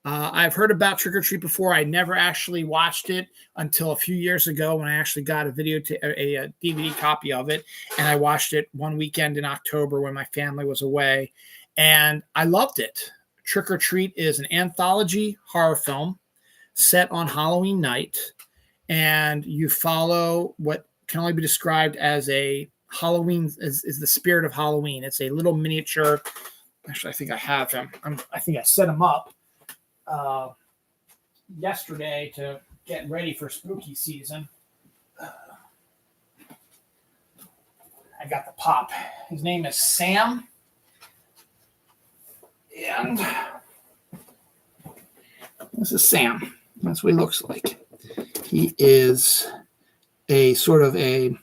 I've heard about Trick or Treat before. I never actually watched it until a few years ago when I actually got a DVD copy of it, and I watched it one weekend in October when my family was away, and I loved it. Trick or Treat is an anthology horror film set on Halloween night, and you follow what can only be described as a Halloween, is the spirit of Halloween. It's a little miniature. Actually, I think I have him. I think I set him up yesterday to get ready for spooky season. I got the pop. His name is Sam, and this is Sam. That's what he looks like. He is a sort of a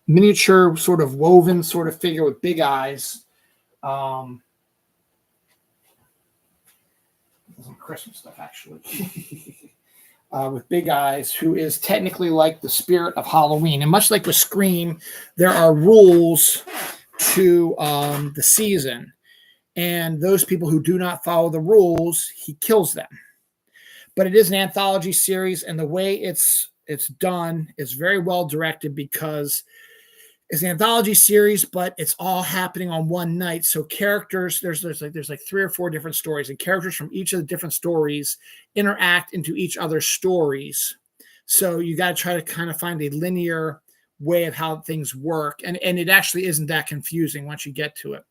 miniature, sort of woven sort of figure with big eyes. Some Christmas stuff, actually. With big eyes, who is technically like the spirit of Halloween. And much like with Scream, there are rules to the season. And those people who do not follow the rules, he kills them. But it is an anthology series, and the way it's done is very well directed because it's an anthology series, but it's all happening on one night. So characters, there's like 3 or 4 different stories, and characters from each of the different stories interact into each other's stories. So you got to try to kind of find a linear way of how things work, and it actually isn't that confusing once you get to it.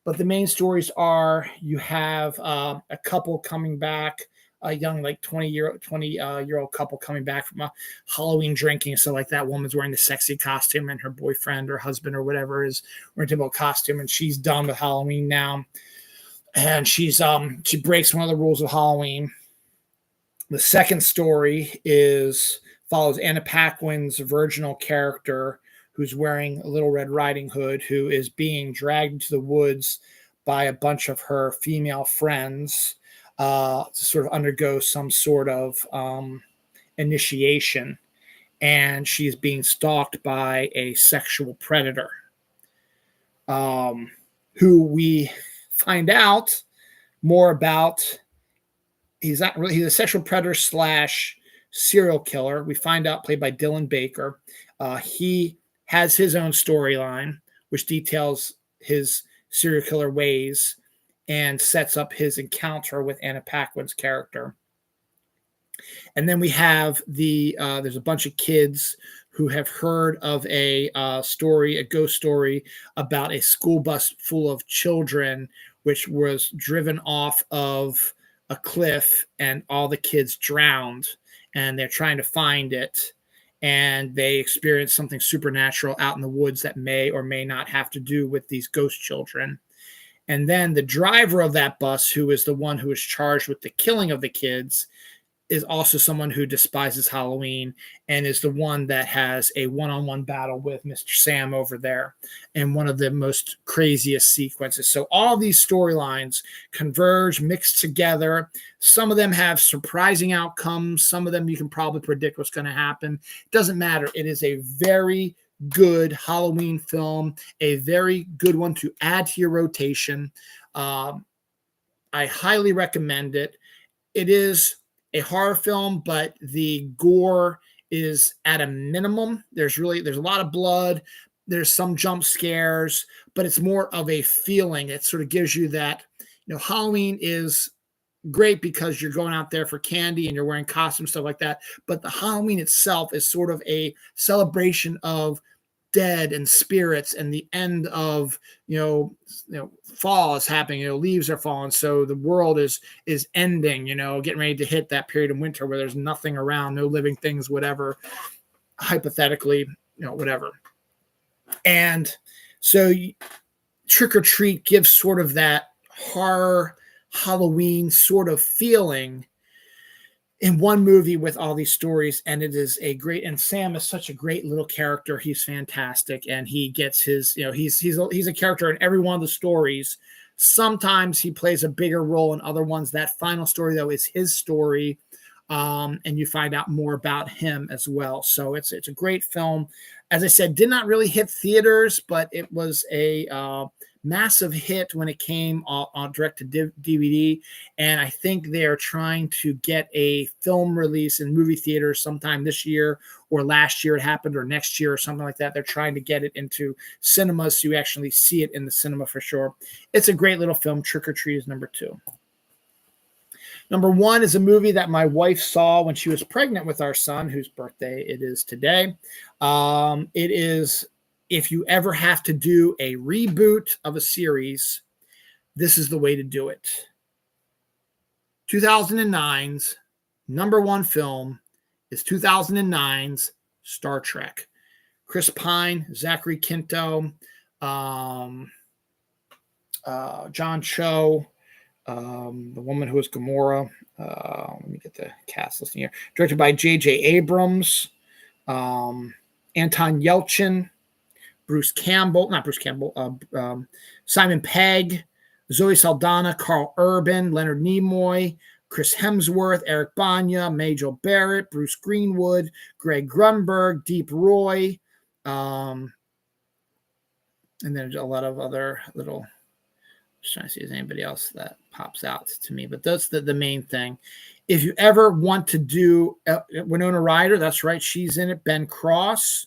But the main stories are, you have a couple coming back, a young, like 20-year-old couple coming back from a Halloween drinking. So like that woman's wearing the sexy costume, and her boyfriend or husband or whatever is wearing a typical costume, and she's done with Halloween now. And she breaks one of the rules of Halloween. The second story follows Anna Paquin's virginal character, who's wearing a Little Red Riding Hood, who is being dragged into the woods by a bunch of her female friends to sort of undergo some sort of initiation. And she's being stalked by a sexual predator, who we find out more about. He's a sexual predator / serial killer. We find out, played by Dylan Baker. He has his own storyline, which details his serial killer ways and sets up his encounter with Anna Paquin's character. And then we have there's a bunch of kids who have heard of a ghost story about a school bus full of children, which was driven off of a cliff, and all the kids drowned, and they're trying to find it. And they experience something supernatural out in the woods that may or may not have to do with these ghost children. And then the driver of that bus, who is the one who is charged with the killing of the kids, is also someone who despises Halloween and is the one that has a one-on-one battle with Mr. Sam over there in one of the most craziest sequences. So all of these storylines converge, mixed together. Some of them have surprising outcomes. Some of them you can probably predict what's going to happen. It doesn't matter. It is a very good Halloween film, a very good one to add to your rotation. I highly recommend it. It is a horror film, but the gore is at a minimum. There's a lot of blood, there's some jump scares, but it's more of a feeling. It sort of gives you that, Halloween is great because you're going out there for candy and you're wearing costumes, stuff like that. But the Halloween itself is sort of a celebration of dead and spirits, and the end of fall is happening. Leaves are falling, so the world is ending. Getting ready to hit that period of winter where there's nothing around, no living things, whatever. Hypothetically, whatever. And so Trick or Treat gives sort of that horror Halloween sort of feeling in one movie with all these stories. And it is a great, and Sam is such a great little character. He's fantastic. And he gets his, he's a character in every one of the stories. Sometimes he plays a bigger role in other ones. That final story, though, is his story. And you find out more about him as well. So it's a great film. As I said, did not really hit theaters, but it was a massive hit when it came on direct to DVD. And I think they are trying to get a film release in movie theaters sometime this year, or last year it happened, or next year or something like that. They're trying to get it into cinemas so you actually see it in the cinema for sure. It's a great little film. Trick or Treat is number 2. Number 1 is a movie that my wife saw when she was pregnant with our son, whose birthday it is today. It is, if you ever have to do a reboot of a series, this is the way to do it. 2009's number 1 film is 2009's Star Trek. Chris Pine, Zachary Quinto, John Cho, the woman who was Gamora. Let me get the cast listing here. Directed by J.J. Abrams, Anton Yelchin, Simon Pegg, Zoe Saldana, Carl Urban, Leonard Nimoy, Chris Hemsworth, Eric Bana, Majel Barrett, Bruce Greenwood, Greg Grunberg, Deep Roy, and then a lot of other little. Just trying to see if there's anybody else that pops out to me, but that's the main thing. If you ever want to do Winona Ryder, that's right, she's in it. Ben Cross,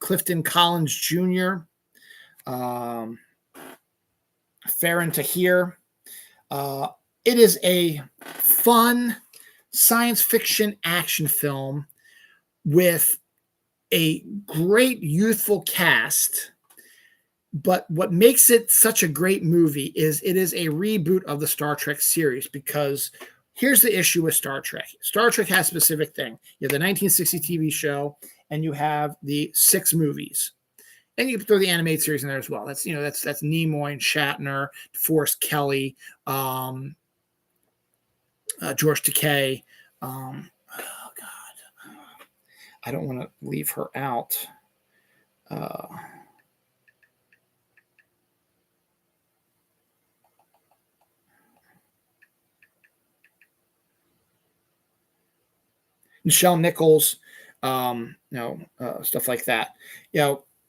Clifton Collins Jr., Farron Tahir. It is a fun science fiction action film with a great youthful cast. But what makes it such a great movie is it is a reboot of the Star Trek series, because here's the issue with Star Trek. Star Trek has a specific thing. You have the 1960 TV show, and you have the 6 movies. And you can throw the animated series in there as well. That's that's Nimoy and Shatner, DeForest Kelly, George Takei. Oh God, I don't want to leave her out. Nichelle Nichols, stuff like that.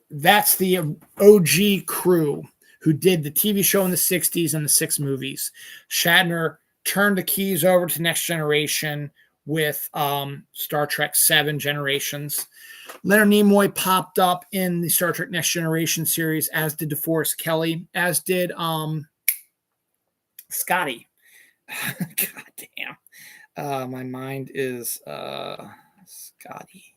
That's the OG crew who did the TV show in the 60s and the 6 movies. Shatner turned the keys over to Next Generation with Star Trek 7 Generations. Leonard Nimoy popped up in the Star Trek Next Generation series, as did DeForest Kelly, as did Scotty. God damn. My mind is Scotty.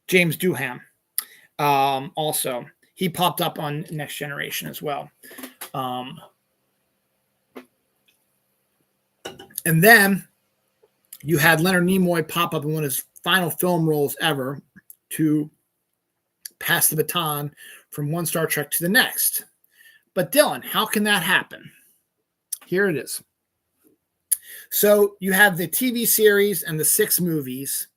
James Doohan. Also, he popped up on Next Generation as well. And then you had Leonard Nimoy pop up in one of his final film roles ever to pass the baton from one Star Trek to the next. But Dylan, how can that happen? Here it is. So you have the TV series and the 6 movies.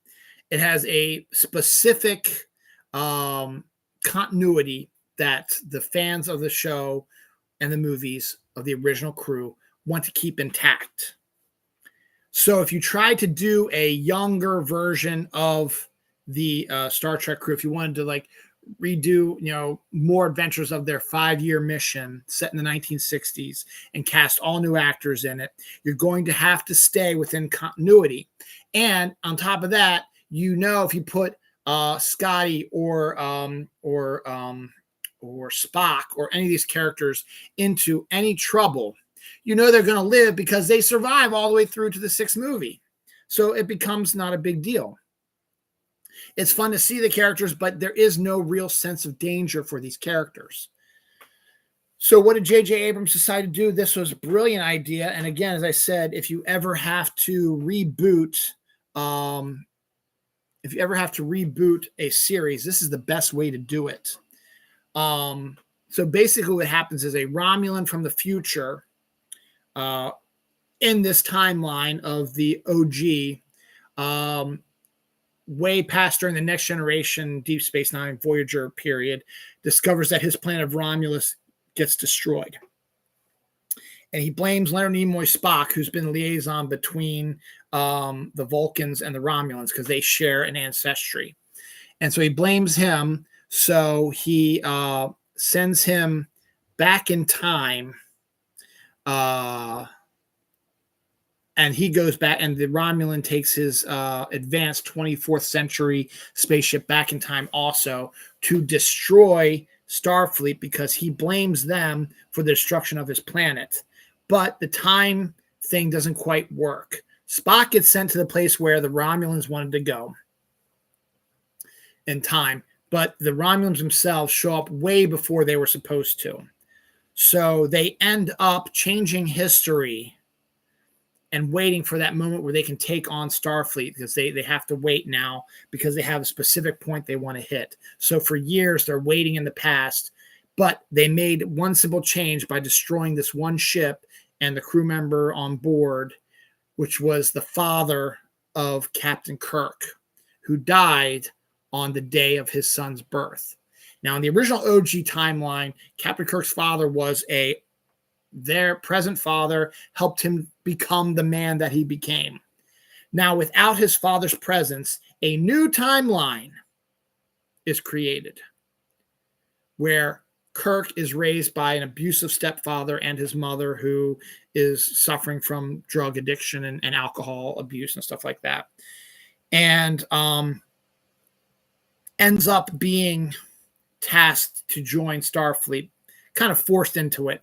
It has a specific continuity that the fans of the show and the movies of the original crew want to keep intact. So if you try to do a younger version of the Star Trek crew, if you wanted to redo, more adventures of their 5-year mission set in the 1960s and cast all new actors in it, you're going to have to stay within continuity. And on top of that, if you put Scotty or Spock or any of these characters into any trouble, they're going to live because they survive all the way through to the 6th movie. So it becomes not a big deal. It's fun to see the characters, but there is no real sense of danger for these characters. So what did J.J. Abrams decide to do? This was a brilliant idea. And again, as I said, if you ever have to reboot, a series, this is the best way to do it. So basically what happens is a Romulan from the future in this timeline of the OG, way past during the Next Generation, Deep Space Nine, Voyager period, discovers that his planet of Romulus gets destroyed. And he blames Leonard Nimoy Spock, who's been liaison between the Vulcans and the Romulans because they share an ancestry. And so he blames him. So he sends him back in time. And he goes back, and the Romulan takes his advanced 24th century spaceship back in time also to destroy Starfleet because he blames them for the destruction of his planet. But the time thing doesn't quite work. Spock gets sent to the place where the Romulans wanted to go in time, but the Romulans themselves show up way before they were supposed to. So they end up changing history and waiting for that moment where they can take on Starfleet because they have to wait now because they have a specific point they want to hit. So for years, they're waiting in the past, but they made one simple change by destroying this one ship and the crew member on board, which was the father of Captain Kirk, who died on the day of his son's birth. Now, in the original OG timeline, Captain Kirk's father was their present father, helped him become the man that he became. Now, without his father's presence, a new timeline is created where Kirk is raised by an abusive stepfather and his mother who is suffering from drug addiction and alcohol abuse and stuff like that. And ends up being tasked to join Starfleet, kind of forced into it.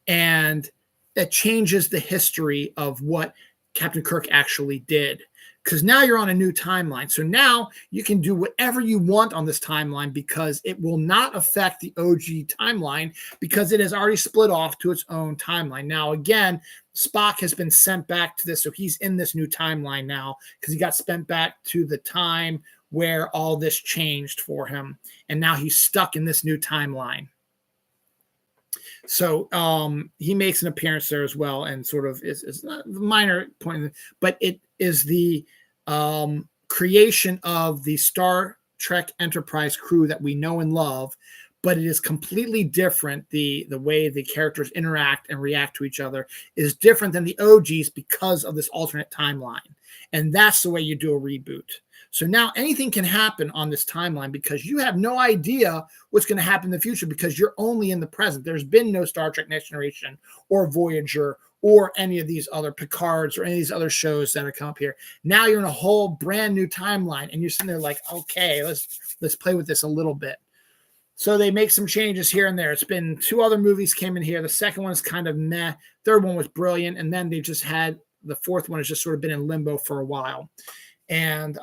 And that changes the history of what Captain Kirk actually did. Because now you're on a new timeline. So now you can do whatever you want on this timeline because it will not affect the OG timeline because it has already split off to its own timeline. Now, again, Spock has been sent back to this. So he's in this new timeline now because he got sent back to the time where all this changed for him. And now he's stuck in this new timeline. So he makes an appearance there as well, and sort of is not a minor point, but it is the creation of the Star Trek Enterprise crew that we know and love, but it is completely different. The way the characters interact and react to each other is different than the OGs because of this alternate timeline, and that's the way you do a reboot. So now anything can happen on this timeline because you have no idea what's going to happen in the future because you're only in the present. There's been no Star Trek Next Generation or Voyager or any of these other Picards or any of these other shows that have come up here. Now you're in a whole brand new timeline and you're sitting there like, okay, let's play with this a little bit. So they make some changes here and there. It's been 2 other movies came in here. The second one is kind of meh. Third one was brilliant. And then they just had the fourth one has just sort of been in limbo for a while. And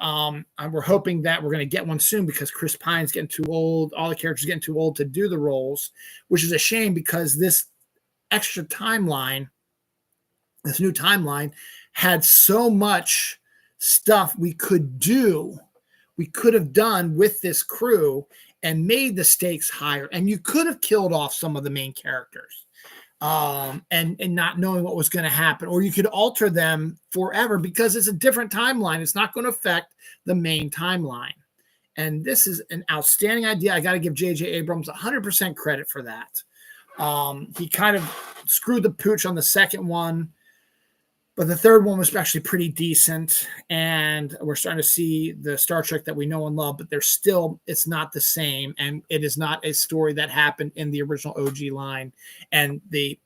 we're hoping that we're going to get one soon because Chris Pine's getting too old. All the characters are getting too old to do the roles, which is a shame because this extra timeline, this new timeline, had so much stuff we could do. We could have done with this crew and made the stakes higher. And you could have killed off some of the main characters. And not knowing what was going to happen, or you could alter them forever because it's a different timeline. It's not going to affect the main timeline. And this is an outstanding idea. I got to give J.J. Abrams 100% credit for that. He kind of screwed the pooch on the second one, But the third one was actually pretty decent, and we're starting to see the Star Trek that we know and love, but it's not the same, and it is not a story that happened in the original OG line, and the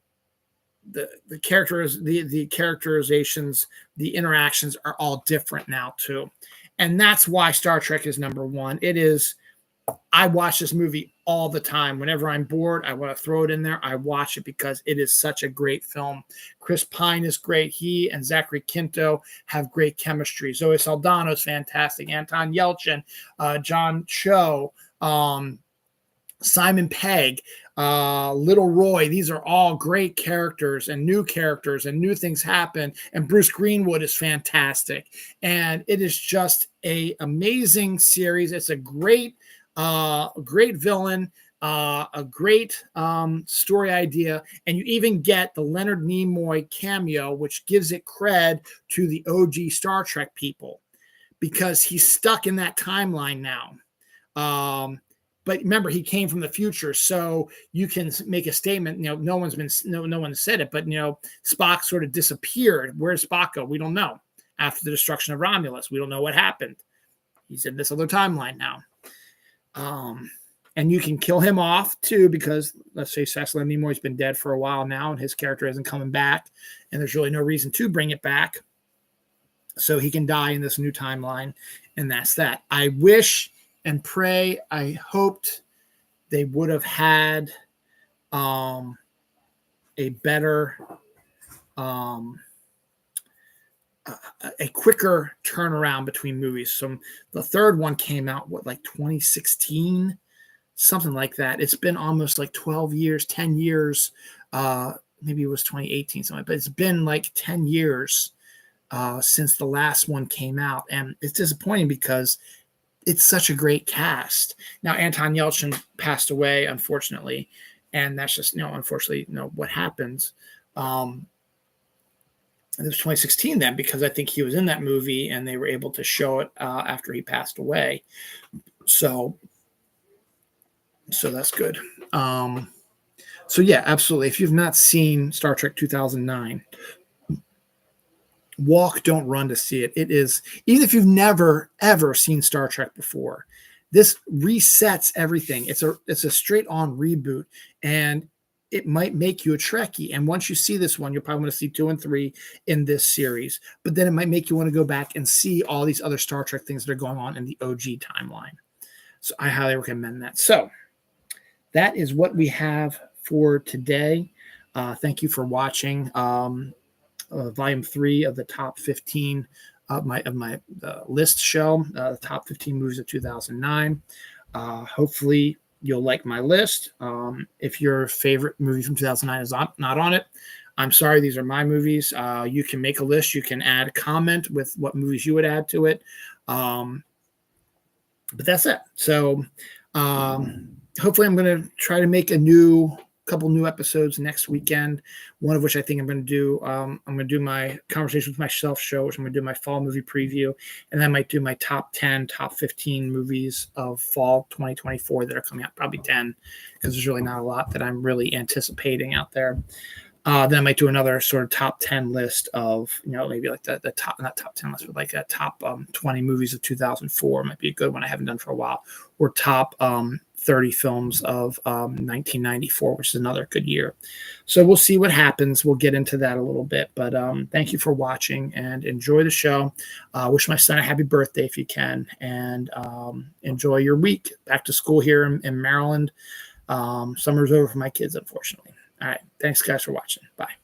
characters, the characterizations, the interactions are all different now too, and that's why Star Trek is number one. It is. I watch this movie all the time. Whenever I'm bored, I want to throw it in there. I watch it because it is such a great film. Chris Pine is great. He and Zachary Quinto have great chemistry. Zoe Saldana is fantastic. Anton Yelchin, John Cho, Simon Pegg, Little Roy. These are all great characters and new things happen. And Bruce Greenwood is fantastic. And it is just a amazing series. It's a great villain, a great story idea, and you even get the Leonard Nimoy cameo, which gives it cred to the OG Star Trek people because he's stuck in that timeline now. But remember, he came from the future, so you can make a statement. No one said it, but Spock sort of disappeared. Where's Spock go? We don't know. After the destruction of Romulus, we don't know what happened. He's in this other timeline now. And you can kill him off too, because let's say Cecil Nimoy's been dead for a while now, and his character isn't coming back, and there's really no reason to bring it back. So he can die in this new timeline, and that's that. I wish and pray, I hoped they would have had a better, a quicker turnaround between movies. So the third one came out, 2016? Something like that. It's been almost 12 years, 10 years. Maybe it was 2018, something, but it's been 10 years since the last one came out. And it's disappointing because it's such a great cast. Now, Anton Yelchin passed away, unfortunately. And that's just, unfortunately, what happens. It was 2016 then, because I think he was in that movie and they were able to show it after he passed away. So that's good. So yeah, absolutely. If you've not seen Star Trek 2009, walk, don't run to see it. It is, even if you've never ever seen Star Trek before, this resets everything. It's a straight on reboot, and it might make you a Trekkie. And once you see this one, you'll probably want to see 2 and 3 in this series. But then it might make you want to go back and see all these other Star Trek things that are going on in the OG timeline. So I highly recommend that. So that is what we have for today. Thank you for watching Volume 3 of the top 15 of my list show, the top 15 movies of 2009. Hopefully you'll like my list. If your favorite movie from 2009 is not on it, I'm sorry, these are my movies. You can make a list. You can add a comment with what movies you would add to it. But that's it. So hopefully I'm going to try to make a couple new episodes next weekend, one of which I think I'm going to do. I'm going to do my Conversation with Myself show, which I'm going to do my fall movie preview, and then I might do my top 10, top 15 movies of fall 2024 that are coming out, probably 10, because there's really not a lot that I'm really anticipating out there. Then I might do another sort of top 10 list of, maybe the top, not top 10 list, but a top 20 movies of 2004 might be a good one I haven't done for a while, or top 30 films of 1994, which is another good year. So we'll see what happens. We'll get into that a little bit, but thank you for watching and enjoy the show. Wish my son a happy birthday if you can, and enjoy your week. Back to school here in Maryland. Summer's over for my kids, unfortunately. All right. Thanks, guys, for watching. Bye.